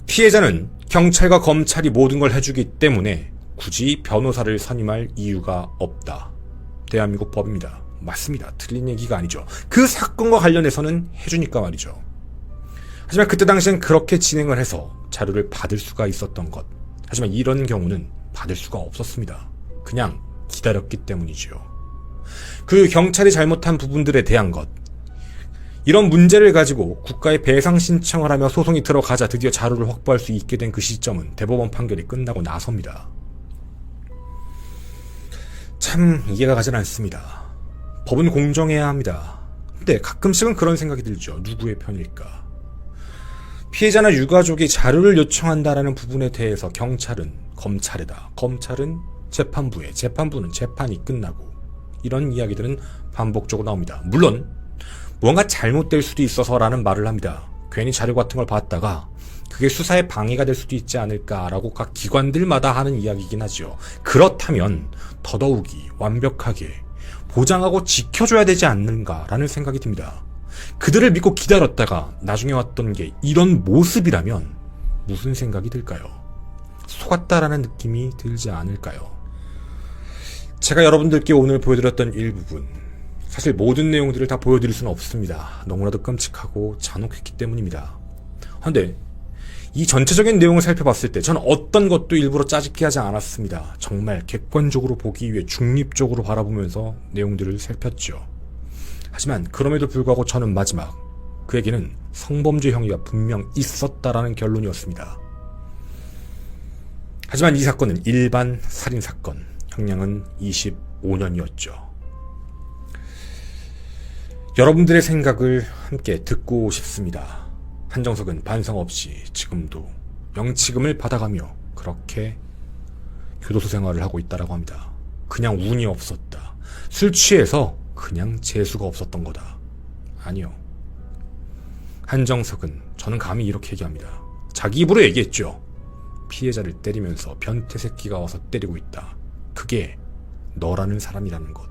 피해자는 경찰과 검찰이 모든 걸 해주기 때문에 굳이 변호사를 선임할 이유가 없다. 대한민국 법입니다. 맞습니다. 틀린 얘기가 아니죠. 그 사건과 관련해서는 해주니까 말이죠. 하지만 그때 당시엔 그렇게 진행을 해서 자료를 받을 수가 있었던 것. 하지만 이런 경우는 받을 수가 없었습니다. 그냥 기다렸기 때문이죠. 그 경찰이 잘못한 부분들에 대한 것, 이런 문제를 가지고 국가에 배상 신청을 하며 소송이 들어가자 드디어 자료를 확보할 수 있게 된 그 시점은 대법원 판결이 끝나고 나서입니다. 참 이해가 가진 않습니다. 법은 공정해야 합니다. 근데 가끔씩은 그런 생각이 들죠. 누구의 편일까? 피해자나 유가족이 자료를 요청한다라는 부분에 대해서 경찰은 검찰에다, 검찰은 재판부에, 재판부는 재판이 끝나고, 이런 이야기들은 반복적으로 나옵니다. 물론 무언가 잘못될 수도 있어서라는 말을 합니다. 괜히 자료 같은 걸 봤다가 그게 수사에 방해가 될 수도 있지 않을까라고 각 기관들마다 하는 이야기이긴 하죠. 그렇다면 더더욱이 완벽하게 보장하고 지켜줘야 되지 않는가라는 생각이 듭니다. 그들을 믿고 기다렸다가 나중에 왔던 게 이런 모습이라면 무슨 생각이 들까요? 속았다라는 느낌이 들지 않을까요? 제가 여러분들께 오늘 보여드렸던 일부분, 사실 모든 내용들을 다 보여드릴 수는 없습니다. 너무나도 끔찍하고 잔혹했기 때문입니다. 그런데 이 전체적인 내용을 살펴봤을 때 저는 어떤 것도 일부러 짜깁기 하지 않았습니다. 정말 객관적으로 보기 위해 중립적으로 바라보면서 내용들을 살폈죠. 하지만 그럼에도 불구하고 저는 마지막 그에게는 성범죄 혐의가 분명 있었다라는 결론이었습니다. 하지만 이 사건은 일반 살인사건, 형량은 25년이었죠. 여러분들의 생각을 함께 듣고 싶습니다. 한정석은 반성 없이 지금도 명치금을 받아가며 그렇게 교도소 생활을 하고 있다라고 합니다. 그냥 운이 없었다. 술 취해서 그냥 재수가 없었던 거다. 아니요. 한정석은 저는 감히 이렇게 얘기합니다. 자기 입으로 얘기했죠. 피해자를 때리면서 변태 새끼가 와서 때리고 있다. 그게 너라는 사람이라는 것.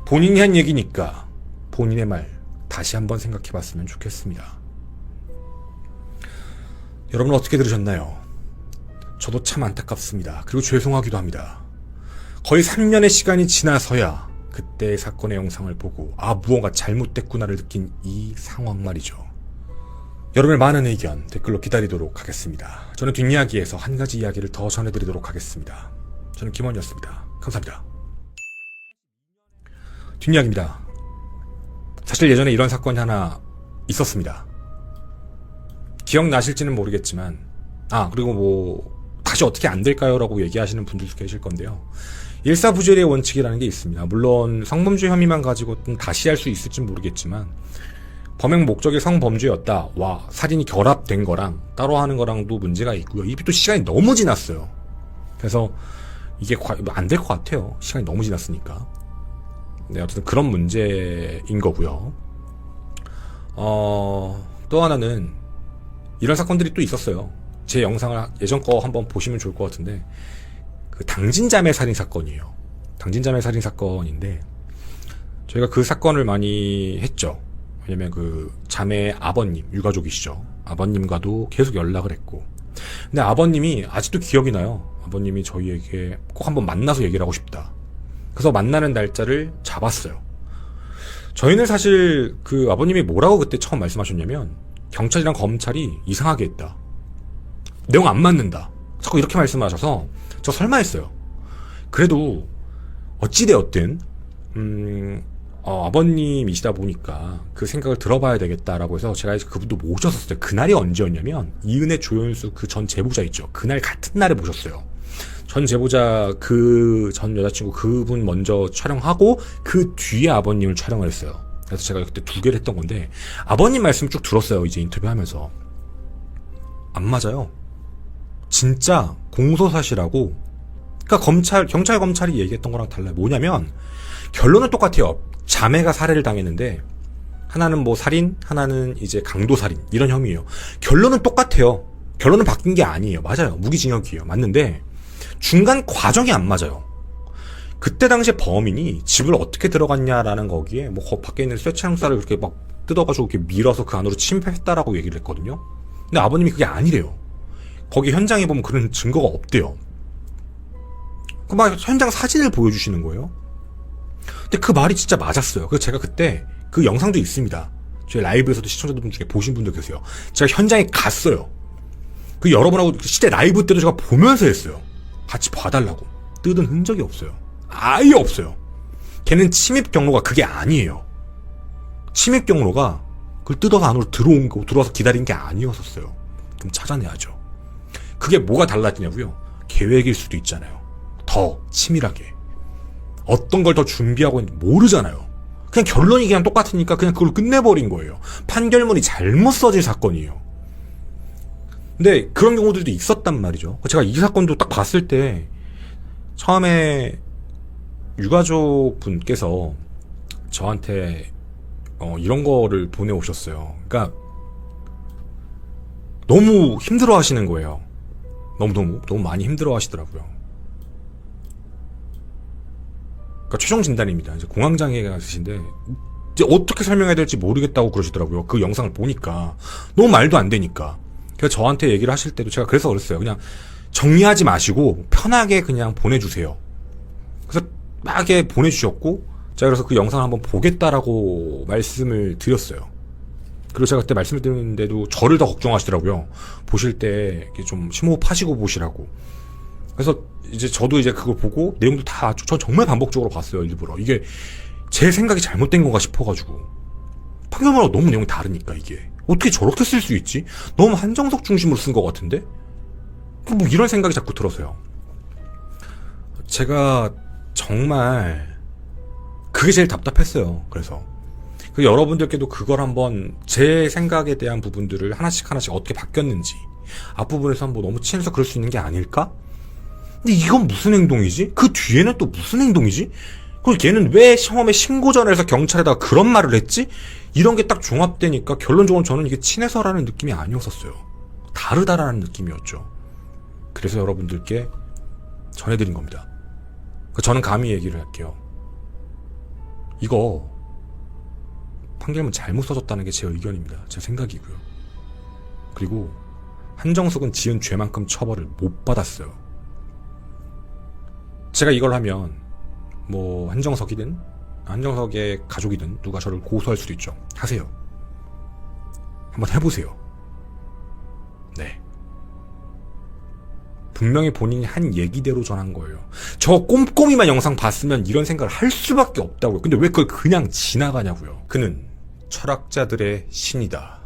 본인이 한 얘기니까 본인의 말 다시 한번 생각해봤으면 좋겠습니다. 여러분 어떻게 들으셨나요? 저도 참 안타깝습니다. 그리고 죄송하기도 합니다. 거의 3년의 시간이 지나서야 그때의 사건의 영상을 보고 무언가 잘못됐구나를 느낀 이 상황 말이죠. 여러분의 많은 의견 댓글로 기다리도록 하겠습니다. 저는 뒷이야기에서 한 가지 이야기를 더 전해드리도록 하겠습니다. 저는 김원이었습니다. 감사합니다. 뒷이야기입니다. 사실 예전에 이런 사건이 하나 있었습니다. 기억나실지는 모르겠지만 그리고 다시 어떻게 안 될까요? 라고 얘기하시는 분들도 계실 건데요. 일사부재의 원칙이라는 게 있습니다. 물론 성범죄 혐의만 가지고 다시 할 수 있을지 모르겠지만 범행 목적이 성범죄였다. 살인이 결합된 거랑 따로 하는 거랑도 문제가 있고요. 이게 또 시간이 너무 지났어요. 그래서 이게 안 될 것 같아요. 시간이 너무 지났으니까. 네, 어쨌든 그런 문제인 거고요. 또 하나는 이런 사건들이 또 있었어요. 제 영상을 예전 거 한번 보시면 좋을 것 같은데 그 당진자매 살인 사건이에요. 당진자매 살인 사건인데 저희가 그 사건을 많이 했죠. 왜냐면 그 자매 아버님, 유가족이시죠. 아버님과도 계속 연락을 했고 근데 아버님이 아직도 기억이 나요. 아버님이 저희에게 꼭 한번 만나서 얘기를 하고 싶다. 그래서 만나는 날짜를 잡았어요. 저희는 사실 그 아버님이 뭐라고 그때 처음 말씀하셨냐면 경찰이랑 검찰이 이상하게 했다. 내용 안 맞는다. 자꾸 이렇게 말씀하셔서 저 설마 했어요. 그래도 어찌되었든 아버님이시다 보니까 그 생각을 들어봐야 되겠다라고 해서 제가 그분도 모셨었어요. 그날이 언제였냐면 이은혜 조연수 그 전 제보자 있죠. 그날 같은 날에 모셨어요. 전 제보자 그 전 여자친구 그분 먼저 촬영하고 그 뒤에 아버님을 촬영을 했어요. 그래서 제가 그때 2개를 했던 건데 아버님 말씀 쭉 들었어요. 이제 인터뷰하면서 안 맞아요. 진짜 공소사실하고 그러니까 경찰 검찰이 얘기했던 거랑 달라요. 뭐냐면 결론은 똑같아요. 자매가 살해를 당했는데 하나는 살인, 하나는 이제 강도살인 이런 혐의예요. 결론은 똑같아요. 결론은 바뀐 게 아니에요. 맞아요. 무기징역이에요. 맞는데 중간 과정이 안 맞아요. 그때 당시에 범인이 집을 어떻게 들어갔냐라는 거기에 밖에 있는 쇠창살을 그렇게 막 뜯어가지고 이렇게 밀어서 그 안으로 침입했다라고 얘기를 했거든요. 근데 아버님이 그게 아니래요. 거기 현장에 보면 그런 증거가 없대요. 현장 사진을 보여주시는 거예요. 근데 그 말이 진짜 맞았어요. 그래서 제가 그때 그 영상도 있습니다. 저희 라이브에서도 시청자분 중에 보신 분들 계세요. 제가 현장에 갔어요. 그 여러분하고 실제 라이브 때도 제가 보면서 했어요. 같이 봐달라고. 뜯은 흔적이 없어요. 아예 없어요. 걔는 침입 경로가 그게 아니에요. 침입 경로가 그걸 뜯어서 안으로 들어와서 기다린 게 아니었었어요. 그럼 찾아내야죠. 그게 뭐가 달라지냐고요? 계획일 수도 있잖아요. 더 치밀하게. 어떤 걸 더 준비하고 있는지 모르잖아요. 그냥 결론이 그냥 똑같으니까 그냥 그걸 끝내버린 거예요. 판결문이 잘못 써진 사건이에요. 근데 그런 경우들도 있었단 말이죠. 제가 이 사건도 딱 봤을 때 처음에 유가족 분께서 저한테 이런 거를 보내오셨어요. 그러니까 너무 힘들어 하시는 거예요. 너무 많이 힘들어 하시더라고요. 그러니까 최종 진단입니다. 이제 공황장애가 있으신데 이제 어떻게 설명해야 될지 모르겠다고 그러시더라고요. 그 영상을 보니까 너무 말도 안 되니까. 그래서 저한테 얘기를 하실 때도 제가 그래서 그랬어요. 그냥 정리하지 마시고 편하게 그냥 보내주세요. 그래서 막 이렇게 보내주셨고, 제가 그래서 그 영상을 한번 보겠다라고 말씀을 드렸어요. 그리고 제가 그때 말씀을 드렸는데도 저를 더 걱정하시더라고요. 보실 때 좀 심호흡하시고 보시라고. 그래서 이제 저도 이제 그걸 보고 내용도 다 전 정말 반복적으로 봤어요. 일부러 이게 제 생각이 잘못된 건가 싶어가지고. 판결문하고 너무 내용이 다르니까 이게 어떻게 저렇게 쓸 수 있지? 너무 한정석 중심으로 쓴 것 같은데? 뭐 이런 생각이 자꾸 들어서요. 제가 정말 그게 제일 답답했어요. 그래서 여러분들께도 그걸 한번 제 생각에 대한 부분들을 하나씩 어떻게 바뀌었는지, 앞부분에서 한번 너무 친해서 그럴 수 있는 게 아닐까? 근데 이건 무슨 행동이지? 그 뒤에는 또 무슨 행동이지? 그리고 걔는 왜 처음에 신고 전화해서 경찰에다가 그런 말을 했지? 이런 게 딱 종합되니까 결론적으로 저는 이게 친해서라는 느낌이 아니었었어요. 다르다라는 느낌이었죠. 그래서 여러분들께 전해드린 겁니다. 저는 감히 얘기를 할게요. 이거 판결문 잘못 써줬다는 게 제 의견입니다. 제 생각이고요. 그리고 한정석은 지은 죄만큼 처벌을 못 받았어요. 제가 이걸 하면 뭐 한정석이든 한정석의 가족이든 누가 저를 고소할 수도 있죠. 하세요. 한번 해보세요. 네. 분명히 본인이 한 얘기대로 전한 거예요. 저 꼼꼼히만 영상 봤으면 이런 생각을 할 수밖에 없다고요. 근데 왜 그걸 그냥 지나가냐고요. 그는 철학자들의 신이다.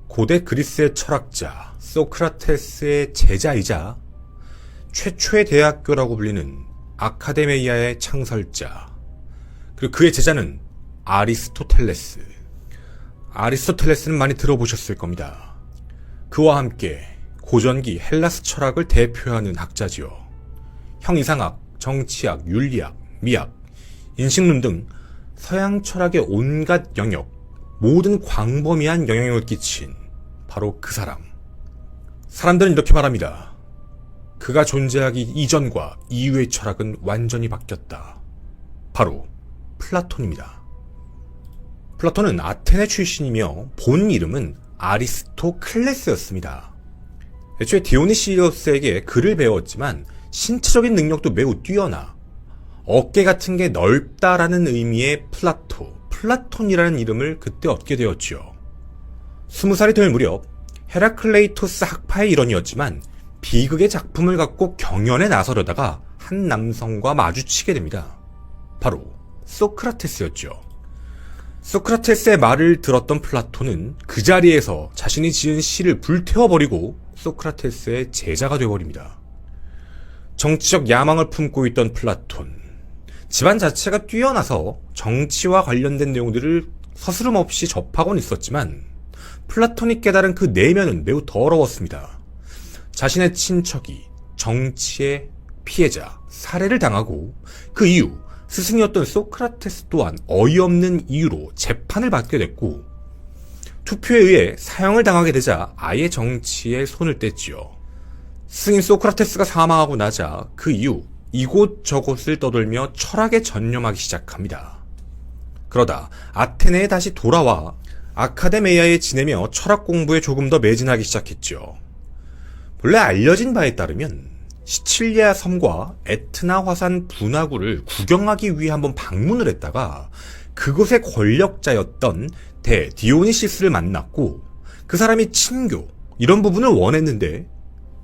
고대 그리스의 철학자 소크라테스의 제자이자 최초의 대학교라고 불리는 아카데미아의 창설자, 그리고 그의 제자는 아리스토텔레스. 아리스토텔레스는 많이 들어보셨을 겁니다. 그와 함께 고전기 헬라스 철학을 대표하는 학자지요. 형이상학, 정치학, 윤리학, 미학, 인식론 등 서양 철학의 온갖 영역, 모든 광범위한 영향력을 끼친 바로 그 사람. 사람들은 이렇게 말합니다. 그가 존재하기 이전과 이후의 철학은 완전히 바뀌었다. 바로 플라톤입니다. 플라톤은 아테네 출신이며 본 이름은 아리스토클레스였습니다. 애초에 디오니시우스에게 글을 배웠지만 신체적인 능력도 매우 뛰어나 어깨 같은 게 넓다라는 의미의 플라톤이라는 이름을 그때 얻게 되었지요. 20살이 될 무렵 헤라클레이토스 학파의 일원이었지만 비극의 작품을 갖고 경연에 나서려다가 한 남성과 마주치게 됩니다. 바로 소크라테스였죠. 소크라테스의 말을 들었던 플라톤은 그 자리에서 자신이 지은 시를 불태워버리고 소크라테스의 제자가 되어버립니다. 정치적 야망을 품고 있던 플라톤. 집안 자체가 뛰어나서 정치와 관련된 내용들을 서스름 없이 접하곤 있었지만 플라톤이 깨달은 그 내면은 매우 더러웠습니다. 자신의 친척이 정치의 피해자, 살해를 당하고 그 이후 스승이었던 소크라테스 또한 어이없는 이유로 재판을 받게 됐고 투표에 의해 사형을 당하게 되자 아예 정치에 손을 뗐지요. 스승인 소크라테스가 사망하고 나자 그 이후 이곳저곳을 떠돌며 철학에 전념하기 시작합니다. 그러다 아테네에 다시 돌아와 아카데미아에 지내며 철학 공부에 조금 더 매진하기 시작했죠. 본래 알려진 바에 따르면 시칠리아 섬과 에트나 화산 분화구를 구경하기 위해 한번 방문을 했다가 그곳의 권력자였던 대 디오니시스를 만났고 그 사람이 친교 이런 부분을 원했는데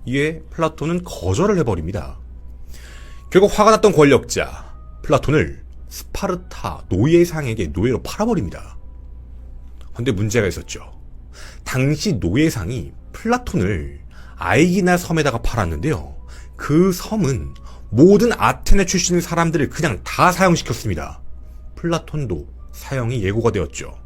이에 플라톤은 거절을 해버립니다. 결국 화가 났던 권력자 플라톤을 스파르타 노예상에게 노예로 팔아버립니다. 그런데 문제가 있었죠. 당시 노예상이 플라톤을 아이기나 섬에다가 팔았는데요. 그 섬은 모든 아테네 출신 사람들을 그냥 다 사형시켰습니다. 플라톤도 사형이 예고가 되었죠.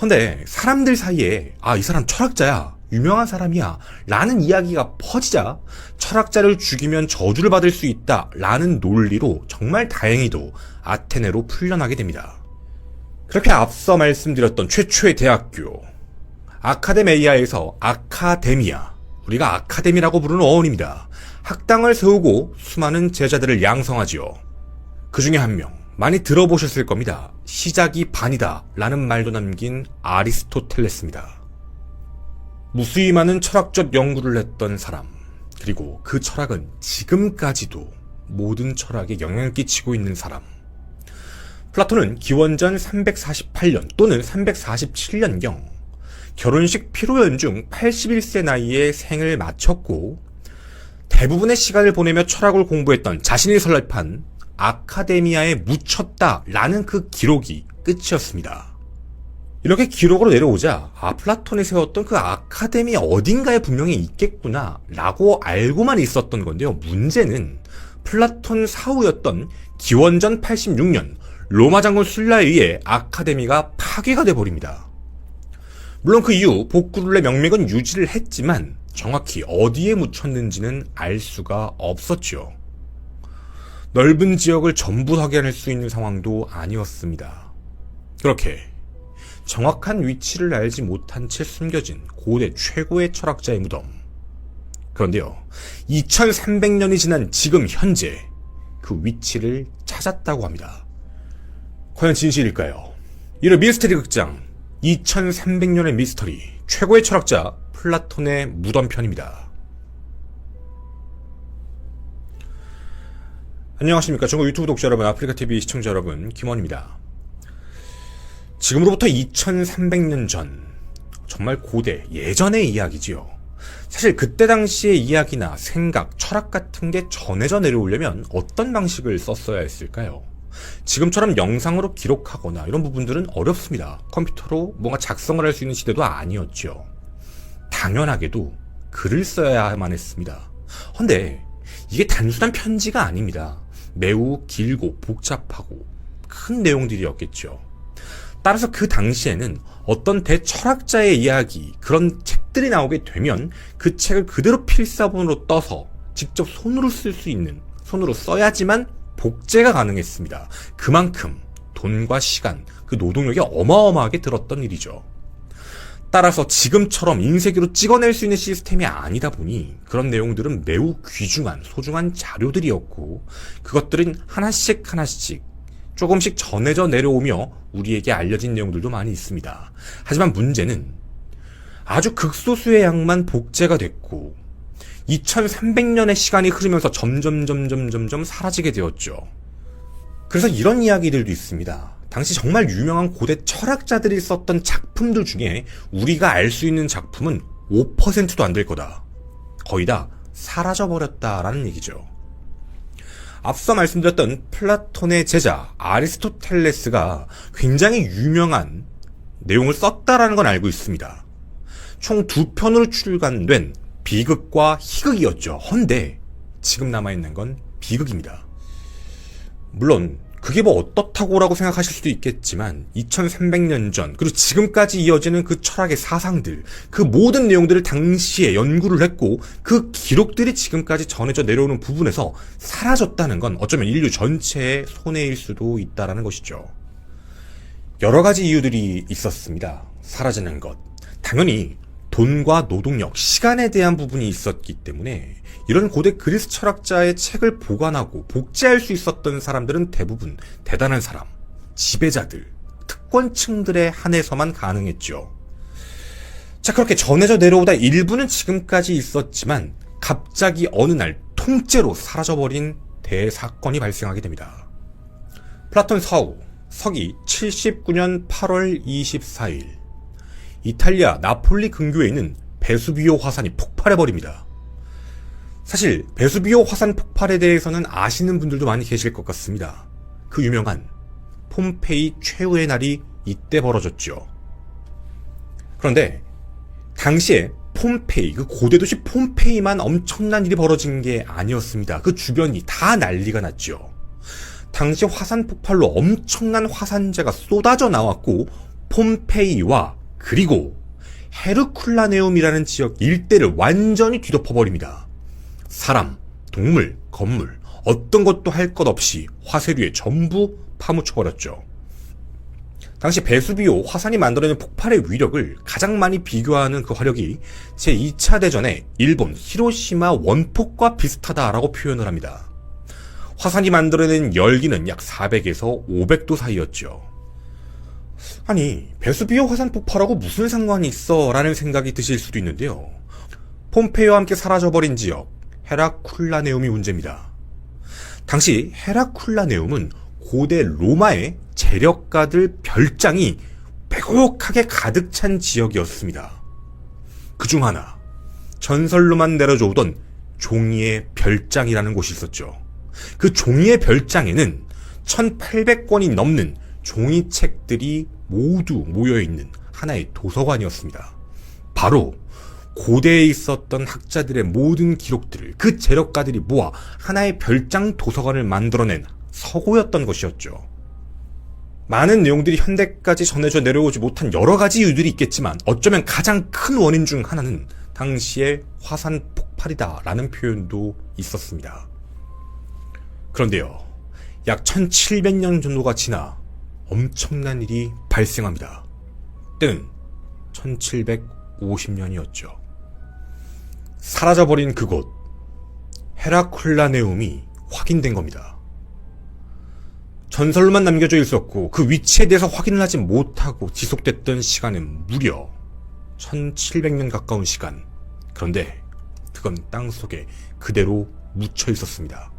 근데 사람들 사이에 이 사람 철학자야, 유명한 사람이야 라는 이야기가 퍼지자 철학자를 죽이면 저주를 받을 수 있다 라는 논리로 정말 다행히도 아테네로 풀려나게 됩니다. 그렇게 앞서 말씀드렸던 최초의 대학교 아카데메이아에서 아카데미아, 우리가 아카데미라고 부르는 어원입니다. 학당을 세우고 수많은 제자들을 양성하지요. 그 중에 한 명, 많이 들어보셨을 겁니다. 시작이 반이다 라는 말도 남긴 아리스토텔레스입니다. 무수히 많은 철학적 연구를 했던 사람, 그리고 그 철학은 지금까지도 모든 철학에 영향을 끼치고 있는 사람. 플라톤은 기원전 348년 또는 347년경 결혼식 피로 연중 81세 나이에 생을 마쳤고 대부분의 시간을 보내며 철학을 공부했던 자신이 설립한 아카데미아에 묻혔다라는 그 기록이 끝이었습니다. 이렇게 기록으로 내려오자 플라톤이 세웠던 그 아카데미 어딘가에 분명히 있겠구나 라고 알고만 있었던 건데요. 문제는 플라톤 사후였던 기원전 86년 로마 장군 술라에 의해 아카데미가 파괴가 돼버립니다. 물론 그 이후 복구룰의 명맥은 유지를 했지만 정확히 어디에 묻혔는지는 알 수가 없었죠. 넓은 지역을 전부 확인할 수 있는 상황도 아니었습니다. 그렇게 정확한 위치를 알지 못한 채 숨겨진 고대 최고의 철학자의 무덤. 그런데요, 2300년이 지난 지금 현재 그 위치를 찾았다고 합니다. 과연 진실일까요? 이를 미스터리 극장 2300년의 미스터리, 최고의 철학자 플라톤의 무덤 편입니다. 안녕하십니까. 전국 유튜브 독자 여러분, 아프리카TV 시청자 여러분, 김원입니다. 지금으로부터 2300년 전, 정말 고대, 예전의 이야기지요. 사실 그때 당시의 이야기나 생각, 철학 같은 게 전해져 내려오려면 어떤 방식을 썼어야 했을까요? 지금처럼 영상으로 기록하거나 이런 부분들은 어렵습니다. 컴퓨터로 뭔가 작성을 할 수 있는 시대도 아니었죠. 당연하게도 글을 써야만 했습니다. 근데 이게 단순한 편지가 아닙니다. 매우 길고 복잡하고 큰 내용들이었겠죠. 따라서 그 당시에는 어떤 대철학자의 이야기, 그런 책들이 나오게 되면 그 책을 그대로 필사본으로 떠서 직접 손으로 쓸 수 있는, 손으로 써야지만 복제가 가능했습니다. 그만큼 돈과 시간, 그 노동력이 어마어마하게 들었던 일이죠. 따라서 지금처럼 인쇄기로 찍어낼 수 있는 시스템이 아니다 보니 그런 내용들은 매우 귀중한, 소중한 자료들이었고 그것들은 하나씩 조금씩 전해져 내려오며 우리에게 알려진 내용들도 많이 있습니다. 하지만 문제는 아주 극소수의 양만 복제가 됐고 2300년의 시간이 흐르면서 점점 사라지게 되었죠. 그래서 이런 이야기들도 있습니다. 당시 정말 유명한 고대 철학자들이 썼던 작품들 중에 우리가 알 수 있는 작품은 5%도 안 될 거다. 거의 다 사라져버렸다라는 얘기죠. 앞서 말씀드렸던 플라톤의 제자 아리스토텔레스가 굉장히 유명한 내용을 썼다라는 건 알고 있습니다. 총 2편으로 출간된 비극과 희극이었죠. 헌데 지금 남아있는 건 비극입니다. 물론 그게 뭐 어떻다고라고 생각하실 수도 있겠지만 2300년 전 그리고 지금까지 이어지는 그 철학의 사상들, 그 모든 내용들을 당시에 연구를 했고 그 기록들이 지금까지 전해져 내려오는 부분에서 사라졌다는 건 어쩌면 인류 전체의 손해일 수도 있다는 것이죠. 여러 가지 이유들이 있었습니다. 사라지는 것. 당연히 돈과 노동력, 시간에 대한 부분이 있었기 때문에 이런 고대 그리스 철학자의 책을 보관하고 복제할 수 있었던 사람들은 대부분 대단한 사람, 지배자들, 특권층들에 한해서만 가능했죠. 자, 그렇게 전해져 내려오다 일부는 지금까지 있었지만 갑자기 어느 날 통째로 사라져버린 대사건이 발생하게 됩니다. 플라톤 사후 서기 79년 8월 24일 이탈리아 나폴리 근교에 있는 베수비오 화산이 폭발해버립니다. 사실 베수비오 화산 폭발에 대해서는 아시는 분들도 많이 계실 것 같습니다. 그 유명한 폼페이 최후의 날이 이때 벌어졌죠. 그런데 당시에 폼페이, 그 고대 도시 폼페이만 엄청난 일이 벌어진 게 아니었습니다. 그 주변이 다 난리가 났죠. 당시 화산 폭발로 엄청난 화산재가 쏟아져 나왔고 폼페이와 그리고 헤르쿨라네움이라는 지역 일대를 완전히 뒤덮어버립니다. 사람, 동물, 건물 어떤 것도 할 것 없이 화쇄류에 전부 파묻혀버렸죠. 당시 베수비오 화산이 만들어낸 폭발의 위력을 가장 많이 비교하는 그 화력이 제2차 대전의 일본 히로시마 원폭과 비슷하다라고 표현을 합니다. 화산이 만들어낸 열기는 약 400에서 500도 사이였죠. 아니, 베수비오 화산 폭발하고 무슨 상관이 있어? 라는 생각이 드실 수도 있는데요. 폼페이와 함께 사라져버린 지역, 헤라쿨라네움이 문제입니다. 당시 헤라쿨라네움은 고대 로마의 재력가들 별장이 빼곡하게 가득 찬 지역이었습니다. 그중 하나, 전설로만 내려져 오던 종이의 별장이라는 곳이 있었죠. 그 종이의 별장에는 1800권이 넘는 종이책들이 모두 모여있는 하나의 도서관이었습니다. 바로 고대에 있었던 학자들의 모든 기록들을 그 재력가들이 모아 하나의 별장 도서관을 만들어낸 서고였던 것이었죠. 많은 내용들이 현대까지 전해져 내려오지 못한 여러 가지 이유들이 있겠지만 어쩌면 가장 큰 원인 중 하나는 당시의 화산 폭발이다라는 표현도 있었습니다. 그런데요, 약 1700년 정도가 지나 엄청난 일이 발생합니다. 때는 1750년이었죠. 사라져버린 그곳, 헤라쿨라네움이 확인된 겁니다. 전설로만 남겨져 있었고 그 위치에 대해서 확인을 하지 못하고 지속됐던 시간은 무려 1700년 가까운 시간. 그런데 그건 땅속에 그대로 묻혀 있었습니다.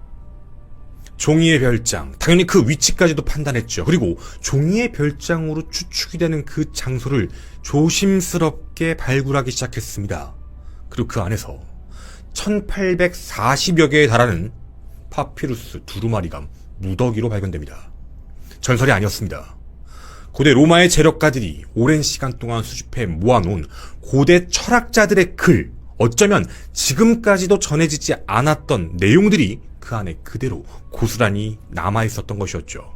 종이의 별장, 당연히 그 위치까지도 판단했죠. 그리고 종이의 별장으로 추측이 되는 그 장소를 조심스럽게 발굴하기 시작했습니다. 그리고 그 안에서 1840여 개에 달하는 파피루스 두루마리감 무더기로 발견됩니다. 전설이 아니었습니다. 고대 로마의 재력가들이 오랜 시간 동안 수집해 모아놓은 고대 철학자들의 글, 어쩌면 지금까지도 전해지지 않았던 내용들이 그 안에 그대로 고스란히 남아있었던 것이었죠.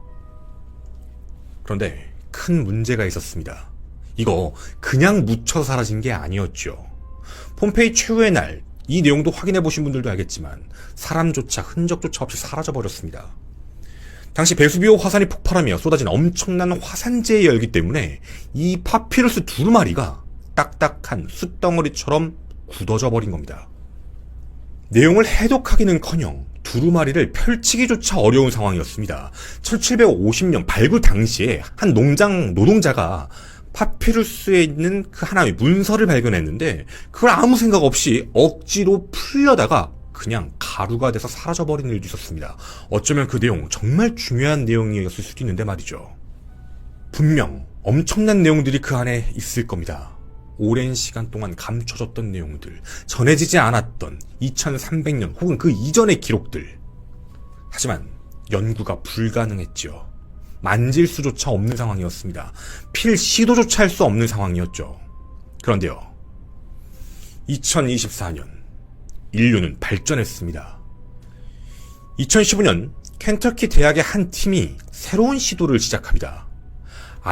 그런데 큰 문제가 있었습니다. 이거 그냥 묻혀 사라진 게 아니었죠. 폼페이 최후의 날, 이 내용도 확인해보신 분들도 알겠지만 사람조차 흔적조차 없이 사라져버렸습니다. 당시 베수비오 화산이 폭발하며 쏟아진 엄청난 화산재의 열기 때문에 이 파피루스 두루마리가 딱딱한 숯덩어리처럼 굳어져 버린 겁니다. 내용을 해독하기는커녕 두루마리를 펼치기조차 어려운 상황이었습니다. 1750년 발굴 당시에 한 농장 노동자가 파피루스에 있는 그 하나의 문서를 발견했는데 그걸 아무 생각 없이 억지로 풀려다가 그냥 가루가 돼서 사라져버린 일도 있었습니다. 어쩌면 그 내용 정말 중요한 내용이었을 수도 있는데 말이죠. 분명 엄청난 내용들이 그 안에 있을 겁니다. 오랜 시간 동안 감춰졌던 내용들, 전해지지 않았던 2300년 혹은 그 이전의 기록들. 하지만 연구가 불가능했죠. 만질 수조차 없는 상황이었습니다. 필 시도조차 할 수 없는 상황이었죠. 그런데요, 2024년 인류는 발전했습니다. 2015년 켄터키 대학의 한 팀이 새로운 시도를 시작합니다.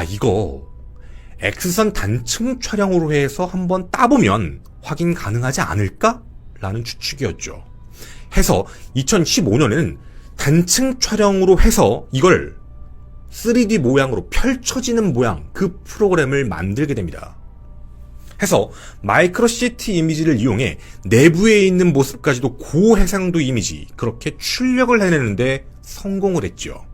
이거 X선 단층 촬영으로 해서 한번 따보면 확인 가능하지 않을까? 라는 추측이었죠. 해서 2015년에는 단층 촬영으로 해서 이걸 3D 모양으로 펼쳐지는 모양, 그 프로그램을 만들게 됩니다. 해서 마이크로시티 이미지를 이용해 내부에 있는 모습까지도 고해상도 이미지, 그렇게 출력을 해내는데 성공을 했죠.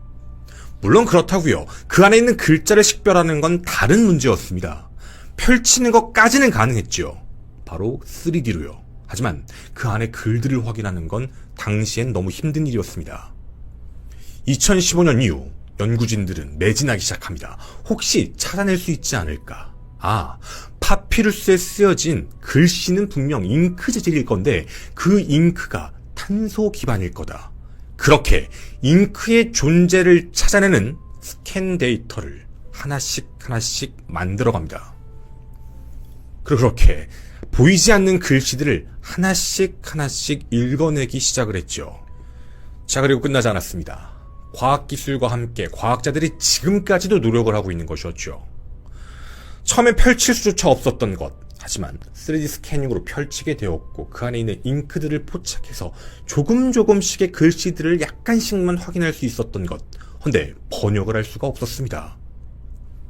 물론 그렇다고요. 그 안에 있는 글자를 식별하는 건 다른 문제였습니다. 펼치는 것까지는 가능했죠. 바로 3D로요. 하지만 그 안에 글들을 확인하는 건 당시엔 너무 힘든 일이었습니다. 2015년 이후 연구진들은 매진하기 시작합니다. 혹시 찾아낼 수 있지 않을까? 파피루스에 쓰여진 글씨는 분명 잉크 재질일 건데 그 잉크가 탄소 기반일 거다. 그렇게 잉크의 존재를 찾아내는 스캔 데이터를 하나씩 만들어갑니다. 그리고 그렇게 보이지 않는 글씨들을 하나씩 읽어내기 시작을 했죠. 자, 그리고 끝나지 않았습니다. 과학기술과 함께 과학자들이 지금까지도 노력을 하고 있는 것이었죠. 처음엔 펼칠 수조차 없었던 것, 하지만 3D 스캐닝으로 펼치게 되었고 그 안에 있는 잉크들을 포착해서 조금씩의 글씨들을 약간씩만 확인할 수 있었던 것. 근데 번역을 할 수가 없었습니다.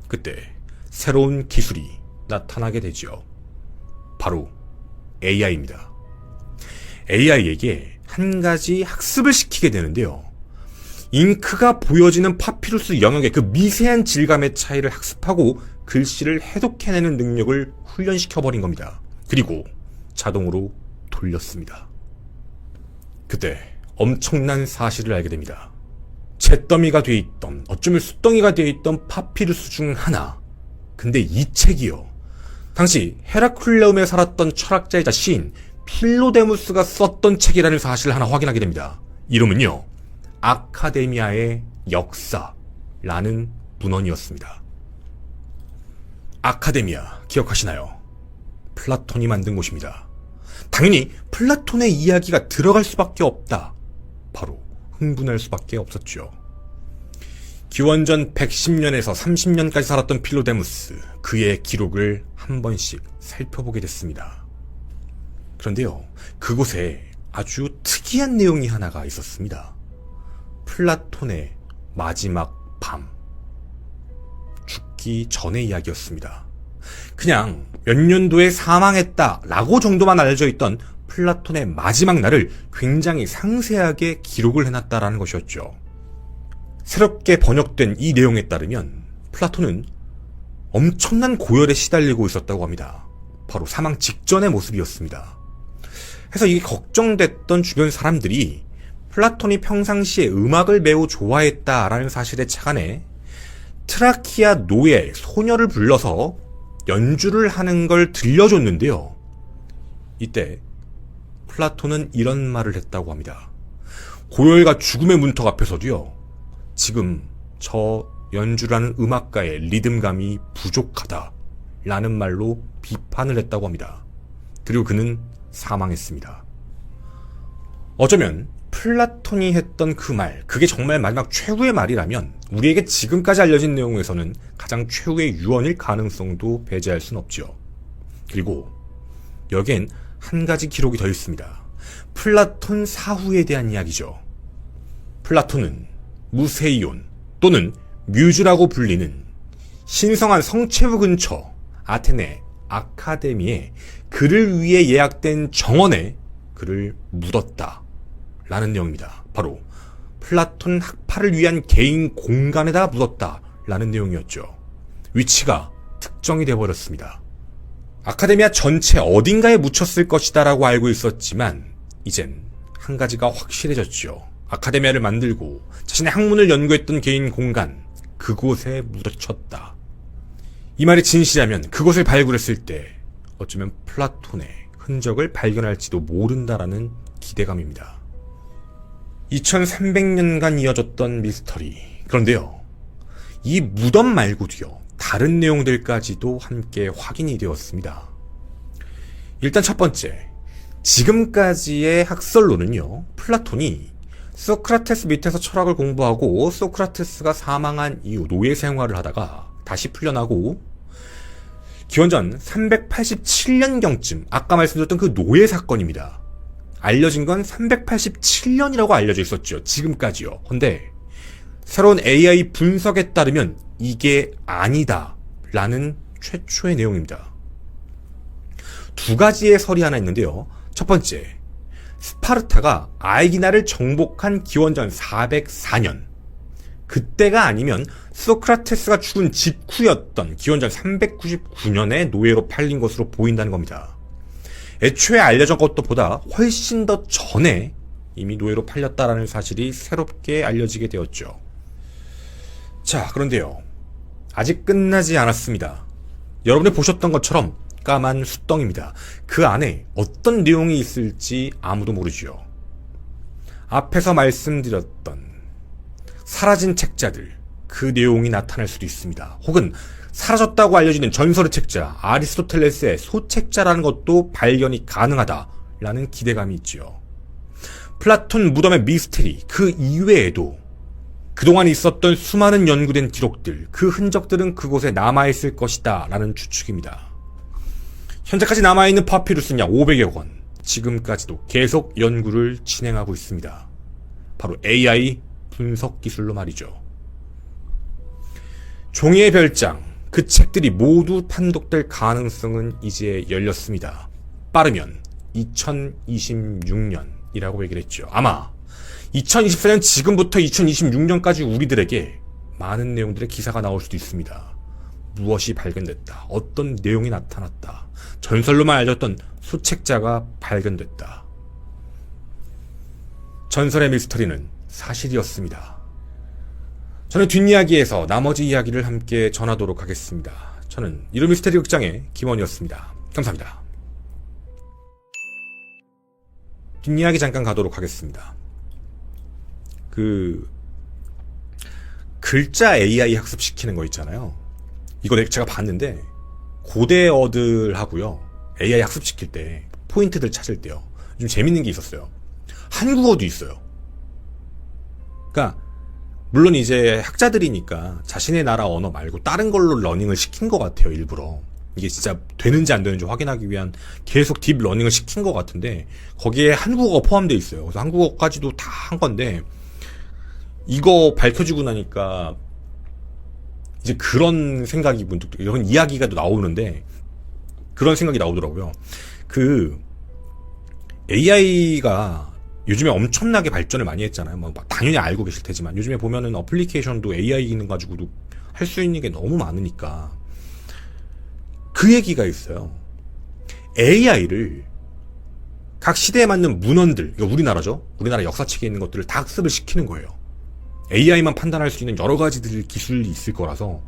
그때 새로운 기술이 나타나게 되죠. 바로 AI입니다. AI에게 한 가지 학습을 시키게 되는데요. 잉크가 보여지는 파피루스 영역의 그 미세한 질감의 차이를 학습하고 글씨를 해독해내는 능력을 훈련시켜버린 겁니다. 그리고 자동으로 돌렸습니다. 그때 엄청난 사실을 알게 됩니다. 잿더미가 돼 있던, 어쩌면 숫덩이가 돼 있던 파피루스 중 하나. 근데 이 책이요. 당시 헤라클레움에 살았던 철학자이자 시인 필로데무스가 썼던 책이라는 사실을 하나 확인하게 됩니다. 이름은요, 아카데미아의 역사라는 문헌이었습니다. 아카데미아 기억하시나요? 플라톤이 만든 곳입니다. 당연히 플라톤의 이야기가 들어갈 수밖에 없다. 바로 흥분할 수밖에 없었죠. 기원전 110년에서 30년까지 살았던 필로데무스, 그의 기록을 한 번씩 살펴보게 됐습니다. 그런데요, 그곳에 아주 특이한 내용이 하나가 있었습니다. 플라톤의 마지막 밤. 죽기 전의 이야기였습니다. 그냥 몇 년도에 사망했다라고 정도만 알려져 있던 플라톤의 마지막 날을 굉장히 상세하게 기록을 해놨다라는 것이었죠. 새롭게 번역된 이 내용에 따르면 플라톤은 엄청난 고열에 시달리고 있었다고 합니다. 바로 사망 직전의 모습이었습니다. 그래서 이게 걱정됐던 주변 사람들이 플라톤이 평상시에 음악을 매우 좋아했다라는 사실에 착안해 트라키아 노예 소녀를 불러서 연주를 하는 걸 들려줬는데요. 이때 플라톤은 이런 말을 했다고 합니다. 고열과 죽음의 문턱 앞에서도요, 지금 저 연주라는 음악가의 리듬감이 부족하다 라는 말로 비판을 했다고 합니다. 그리고 그는 사망했습니다. 어쩌면 플라톤이 했던 그 말, 그게 정말 마지막 최후의 말이라면 우리에게 지금까지 알려진 내용에서는 가장 최후의 유언일 가능성도 배제할 순 없죠. 그리고 여기엔 한 가지 기록이 더 있습니다. 플라톤 사후에 대한 이야기죠. 플라톤은 무세이온 또는 뮤즈라고 불리는 신성한 성체부 근처 아테네 아카데미에 그를 위해 예약된 정원에 그를 묻었다 라는 내용입니다. 바로 플라톤 학파를 위한 개인 공간에다 묻었다 라는 내용이었죠. 위치가 특정이 돼버렸습니다. 아카데미아 전체 어딘가에 묻혔을 것이다 라고 알고 있었지만 이젠 한 가지가 확실해졌죠. 아카데미아를 만들고 자신의 학문을 연구했던 개인 공간, 그곳에 묻혀졌다. 이 말이 진실이라면 그곳을 발굴했을 때 어쩌면 플라톤의 흔적을 발견할지도 모른다라는 기대감입니다. 2300년간 이어졌던 미스터리. 그런데요, 이 무덤 말고도요, 다른 내용들까지도 함께 확인이 되었습니다. 일단 첫 번째, 지금까지의 학설로는요, 플라톤이 소크라테스 밑에서 철학을 공부하고 소크라테스가 사망한 이후 노예 생활을 하다가 다시 풀려나고 기원전 387년경쯤 아까 말씀드렸던 그 노예 사건입니다. 알려진 건 387년이라고 알려져 있었죠. 지금까지요. 근데 새로운 AI 분석에 따르면 이게 아니다 라는 최초의 내용입니다. 두 가지의 설이 하나 있는데요. 첫 번째, 스파르타가 아이기나를 정복한 기원전 404년, 그때가 아니면 소크라테스가 죽은 직후였던 기원전 399년에 노예로 팔린 것으로 보인다는 겁니다. 애초에 알려진 것보다 훨씬 더 전에 이미 노예로 팔렸다라는 사실이 새롭게 알려지게 되었죠. 자, 그런데요, 아직 끝나지 않았습니다. 여러분이 보셨던 것처럼 까만 숫덩입니다. 그 안에 어떤 내용이 있을지 아무도 모르죠. 앞에서 말씀드렸던 사라진 책자들, 그 내용이 나타날 수도 있습니다. 혹은 사라졌다고 알려지는 전설의 책자, 아리스토텔레스의 소책자라는 것도 발견이 가능하다라는 기대감이 있죠. 플라톤 무덤의 미스테리, 그 이외에도 그동안 있었던 수많은 연구된 기록들, 그 흔적들은 그곳에 남아있을 것이다 라는 추측입니다. 현재까지 남아있는 파피루스는 약 500여 권, 지금까지도 계속 연구를 진행하고 있습니다. 바로 AI 분석 기술로 말이죠. 종이의 별장, 그 책들이 모두 판독될 가능성은 이제 열렸습니다. 빠르면 2026년이라고 얘기를 했죠. 아마 2024년 지금부터 2026년까지 우리들에게 많은 내용들의 기사가 나올 수도 있습니다. 무엇이 발견됐다. 어떤 내용이 나타났다. 전설로만 알렸던 소책자가 발견됐다. 전설의 미스터리는 사실이었습니다. 저는 뒷이야기에서 나머지 이야기를 함께 전하도록 하겠습니다. 저는 이루 미스터리 극장의 김원이었습니다. 감사합니다. 뒷이야기 잠깐 가도록 하겠습니다. 글자 AI 학습시키는 거 있잖아요. 이거 제가 봤는데 고대어들하고요 AI 학습시킬 때 포인트들 찾을 때요 좀 재밌는 게 있었어요. 한국어도 있어요. 그러니까 물론 이제 학자들이니까 자신의 나라 언어 말고 다른 걸로 러닝을 시킨 것 같아요. 일부러 이게 진짜 되는지 안 되는지 확인하기 위한 계속 딥 러닝을 시킨 것 같은데 거기에 한국어가 포함되어 있어요. 그래서 한국어까지도 다 한 건데 이거 밝혀지고 나니까 이제 그런 생각이 문득 이런 이야기가 또 나오는데 그런 생각이 나오더라고요. AI가 요즘에 엄청나게 발전을 많이 했잖아요. 뭐 당연히 알고 계실 테지만 요즘에 보면은 어플리케이션도 AI 기능 가지고도 할 수 있는 게 너무 많으니까 그 얘기가 있어요. AI를 각 시대에 맞는 문헌들, 그러니까 우리나라죠. 우리나라 역사책에 있는 것들을 다 학습을 시키는 거예요. AI만 판단할 수 있는 여러 가지들 기술이 있을 거라서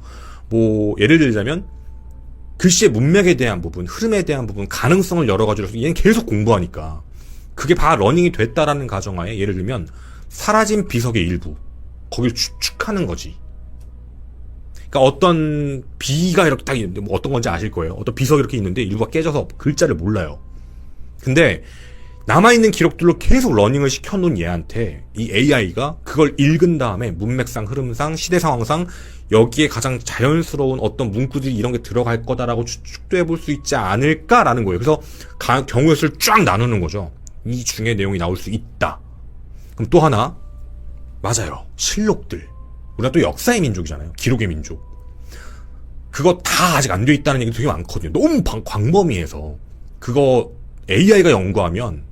뭐 예를 들자면 글씨의 문맥에 대한 부분, 흐름에 대한 부분, 가능성을 여러 가지로 얘는 계속 공부하니까 그게 다 러닝이 됐다라는 가정하에 예를 들면 사라진 비석의 일부 거기를 추측하는 거지. 그러니까 어떤 비가 이렇게 딱 있는데 뭐 어떤 건지 아실 거예요. 어떤 비석이 이렇게 있는데 일부가 깨져서 글자를 몰라요. 근데 남아있는 기록들로 계속 러닝을 시켜놓은 얘한테 이 AI가 그걸 읽은 다음에 문맥상, 흐름상, 시대 상황상 여기에 가장 자연스러운 어떤 문구들이 이런 게 들어갈 거다라고 추측도 해볼 수 있지 않을까라는 거예요. 그래서 경우의 수를 쫙 나누는 거죠. 이 중에 내용이 나올 수 있다. 그럼 또 하나 맞아요. 실록들. 우리가 또 역사의 민족이잖아요. 기록의 민족. 그거 다 아직 안 돼 있다는 얘기 되게 많거든요. 너무 광범위해서 그거 AI가 연구하면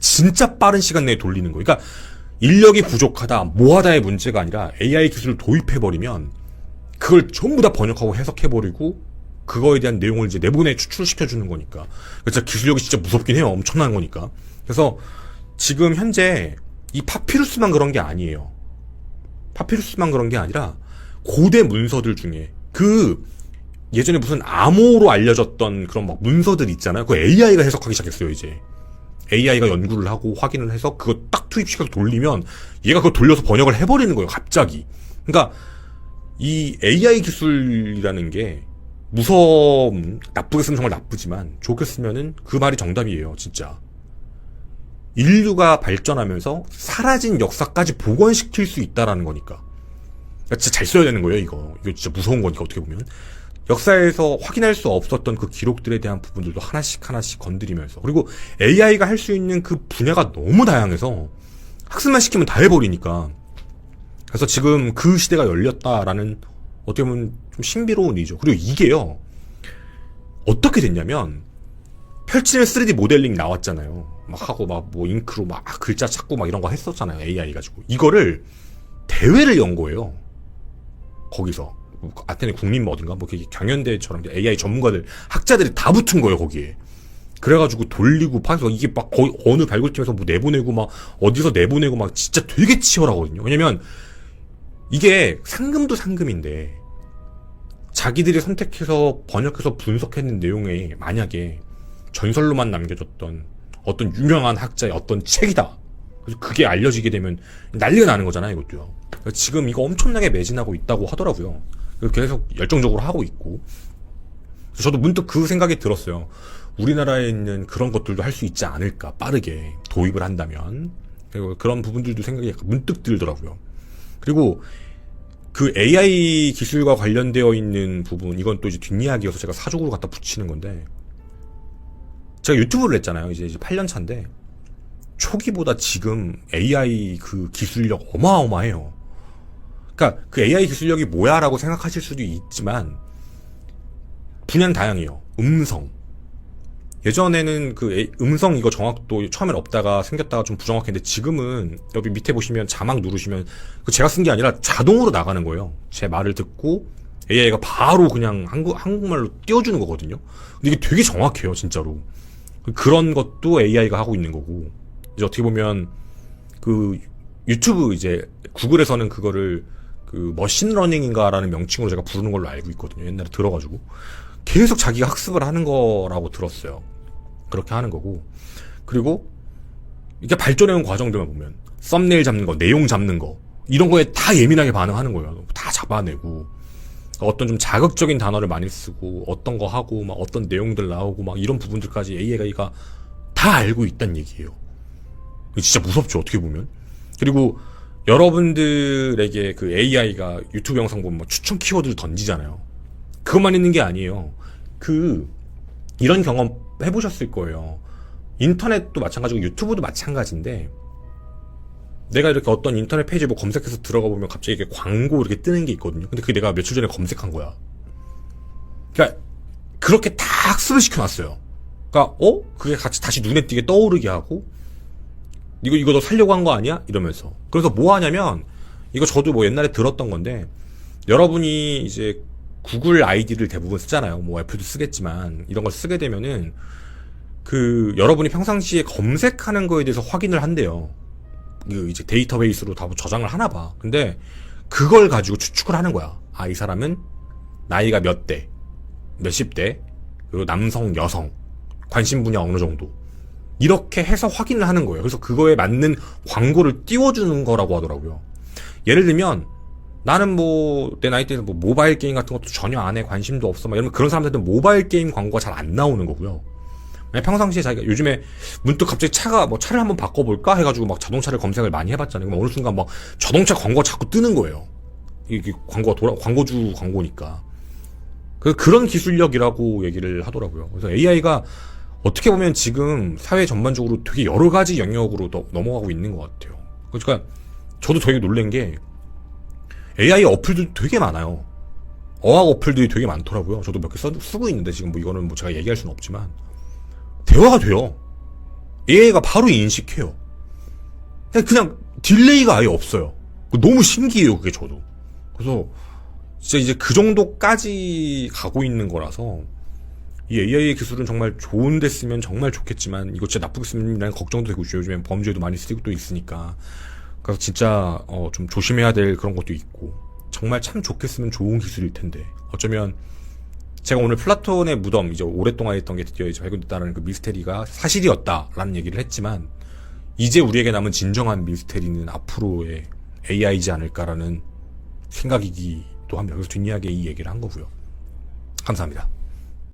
진짜 빠른 시간 내에 돌리는 거예요. 그러니까 인력이 부족하다, 뭐하다의 문제가 아니라 AI 기술을 도입해버리면 그걸 전부 다 번역하고 해석해버리고 그거에 대한 내용을 이제 내부에 추출시켜주는 거니까. 그래서 기술력이 진짜 무섭긴 해요. 엄청난 거니까. 그래서 지금 현재 이 파피루스만 그런 게 아니에요. 파피루스만 그런 게 아니라 고대 문서들 중에 예전에 무슨 암호로 알려졌던 그런 막 문서들 있잖아요. 그거 AI가 해석하기 시작했어요, 이제. AI가 연구를 하고 확인을 해서 그거 딱 투입시켜서 돌리면 얘가 그거 돌려서 번역을 해버리는 거예요, 갑자기. 그러니까 이 AI 기술이라는 게 나쁘게 쓰면 정말 나쁘지만 좋게 쓰면은 그 말이 정답이에요, 진짜. 인류가 발전하면서 사라진 역사까지 복원시킬 수 있다라는 거니까. 그러니까 진짜 잘 써야 되는 거예요, 이거. 이거 진짜 무서운 거니까, 어떻게 보면. 역사에서 확인할 수 없었던 그 기록들에 대한 부분들도 하나씩 건드리면서. 그리고 AI가 할 수 있는 그 분야가 너무 다양해서 학습만 시키면 다 해버리니까. 그래서 지금 그 시대가 열렸다라는 어떻게 보면 좀 신비로운 일이죠. 그리고 이게요. 어떻게 됐냐면 펼치는 3D 모델링 나왔잖아요. 막 하고 막 뭐 잉크로 막 글자 찾고 막 이런 거 했었잖아요. AI 가지고. 이거를 대회를 연 거예요. 거기서. 아테네 국립 어딘가 뭐 경연대회처럼 AI 전문가들 학자들이 다 붙은 거예요 거기에. 그래가지고 돌리고 파서 이게 막 거의 어느 발굴팀에서 뭐 내보내고 막 어디서 내보내고 막 진짜 되게 치열하거든요. 왜냐면 이게 상금도 상금인데 자기들이 선택해서 번역해서 분석했는 내용에 만약에 전설로만 남겨졌던 어떤 유명한 학자의 어떤 책이다. 그래서 그게 알려지게 되면 난리가 나는 거잖아요, 이것도요. 지금 이거 엄청나게 매진하고 있다고 하더라고요. 계속 열정적으로 하고 있고. 저도 문득 그 생각이 들었어요. 우리나라에 있는 그런 것들도 할 수 있지 않을까, 빠르게 도입을 한다면. 그리고 그런 부분들도 생각이 약간 문득 들더라고요. 그리고 그 AI 기술과 관련되어 있는 부분, 이건 또 이제 뒷이야기여서 제가 사족으로 갖다 붙이는 건데, 제가 유튜브를 했잖아요. 이제 8년 차인데, 초기보다 지금 AI 그 기술력 어마어마해요. 그러니까 그 AI 기술력이 뭐야 라고 생각하실 수도 있지만 분야는 다양해요. 음성. 예전에는 그 음성 이거 정확도 처음엔 없다가 생겼다가 좀 부정확했는데 지금은 여기 밑에 보시면 자막 누르시면 그 제가 쓴 게 아니라 자동으로 나가는 거예요. 제 말을 듣고 AI가 바로 그냥 한국말로 띄워주는 거거든요. 근데 이게 되게 정확해요, 진짜로. 그런 것도 AI가 하고 있는 거고. 이제 어떻게 보면 그 유튜브 이제 구글에서는 그거를 그 머신러닝인가라는 명칭으로 제가 부르는 걸로 알고 있거든요. 옛날에 들어가지고 계속 자기가 학습을 하는 거라고 들었어요. 그렇게 하는 거고. 그리고 이게 발전해온 과정들만 보면 썸네일 잡는 거, 내용 잡는 거 이런 거에 다 예민하게 반응하는 거예요. 다 잡아내고 어떤 좀 자극적인 단어를 많이 쓰고 어떤 거 하고 막 어떤 내용들 나오고 막 이런 부분들까지 AI가 다 알고 있다는 얘기예요. 진짜 무섭죠, 어떻게 보면. 그리고 여러분들에게 그 AI가 유튜브 영상 보면 추천 키워드를 던지잖아요. 그것만 있는 게 아니에요. 이런 경험 해보셨을 거예요. 인터넷도 마찬가지고 유튜브도 마찬가지인데, 내가 이렇게 어떤 인터넷 페이지에 뭐 검색해서 들어가 보면 갑자기 이렇게 광고 이렇게 뜨는 게 있거든요. 근데 그게 내가 며칠 전에 검색한 거야. 그러니까 그렇게 다 학습을 시켜놨어요. 그러니까 그게 같이 다시 눈에 띄게 떠오르게 하고, 이거 너 살려고 한 거 아니야? 이러면서. 그래서 뭐 하냐면, 이거 저도 뭐 옛날에 들었던 건데, 여러분이 이제 구글 아이디를 대부분 쓰잖아요. 뭐 애플도 쓰겠지만, 이런 걸 쓰게 되면은, 여러분이 평상시에 검색하는 거에 대해서 확인을 한대요. 이제 데이터베이스로 다 저장을 하나 봐. 근데, 그걸 가지고 추측을 하는 거야. 아, 이 사람은 나이가 몇 대, 몇십 대, 그리고 남성, 여성, 관심 분야 어느 정도. 이렇게 해서 확인을 하는 거예요. 그래서 그거에 맞는 광고를 띄워주는 거라고 하더라고요. 예를 들면, 나는 뭐, 내 나이 때는 뭐, 모바일 게임 같은 것도 전혀 안 해, 관심도 없어. 막 이러면 그런 사람들은 모바일 게임 광고가 잘 안 나오는 거고요. 평상시에 자기가 요즘에 문득 갑자기 차를 한번 바꿔볼까? 해가지고 막 자동차를 검색을 많이 해봤잖아요. 그럼 어느 순간 막 자동차 광고가 자꾸 뜨는 거예요. 이게 광고주 광고니까. 그런 기술력이라고 얘기를 하더라고요. 그래서 AI가 어떻게 보면 지금 사회 전반적으로 되게 여러 가지 영역으로 넘어가고 있는 것 같아요. 그러니까 저도 되게 놀란 게 AI 어플들도 되게 많아요. 어학 어플들이 되게 많더라고요. 저도 몇 개 쓰고 있는데 지금 뭐 이거는 뭐 제가 얘기할 수는 없지만 대화가 돼요. AI가 바로 인식해요. 그냥 딜레이가 아예 없어요. 너무 신기해요, 그게 저도. 그래서 진짜 이제 그 정도까지 가고 있는 거라서 이 AI 기술은 정말 좋은 데 쓰면 정말 좋겠지만 이거 진짜 나쁘게 쓰면 걱정도 되고 있죠. 요즘엔 범죄도 많이 쓰고 또 있으니까. 그래서 진짜 좀 조심해야 될 그런 것도 있고 정말 참 좋게 쓰면 좋은 기술일 텐데 어쩌면 제가 오늘 플라톤의 무덤 이제 오랫동안 했던 게 드디어 이제 발견됐다는 그 미스테리가 사실이었다라는 얘기를 했지만 이제 우리에게 남은 진정한 미스테리는 앞으로의 AI이지 않을까라는 생각이기도 합니다. 그래서 뒷이야기에 이 얘기를 한 거고요. 감사합니다.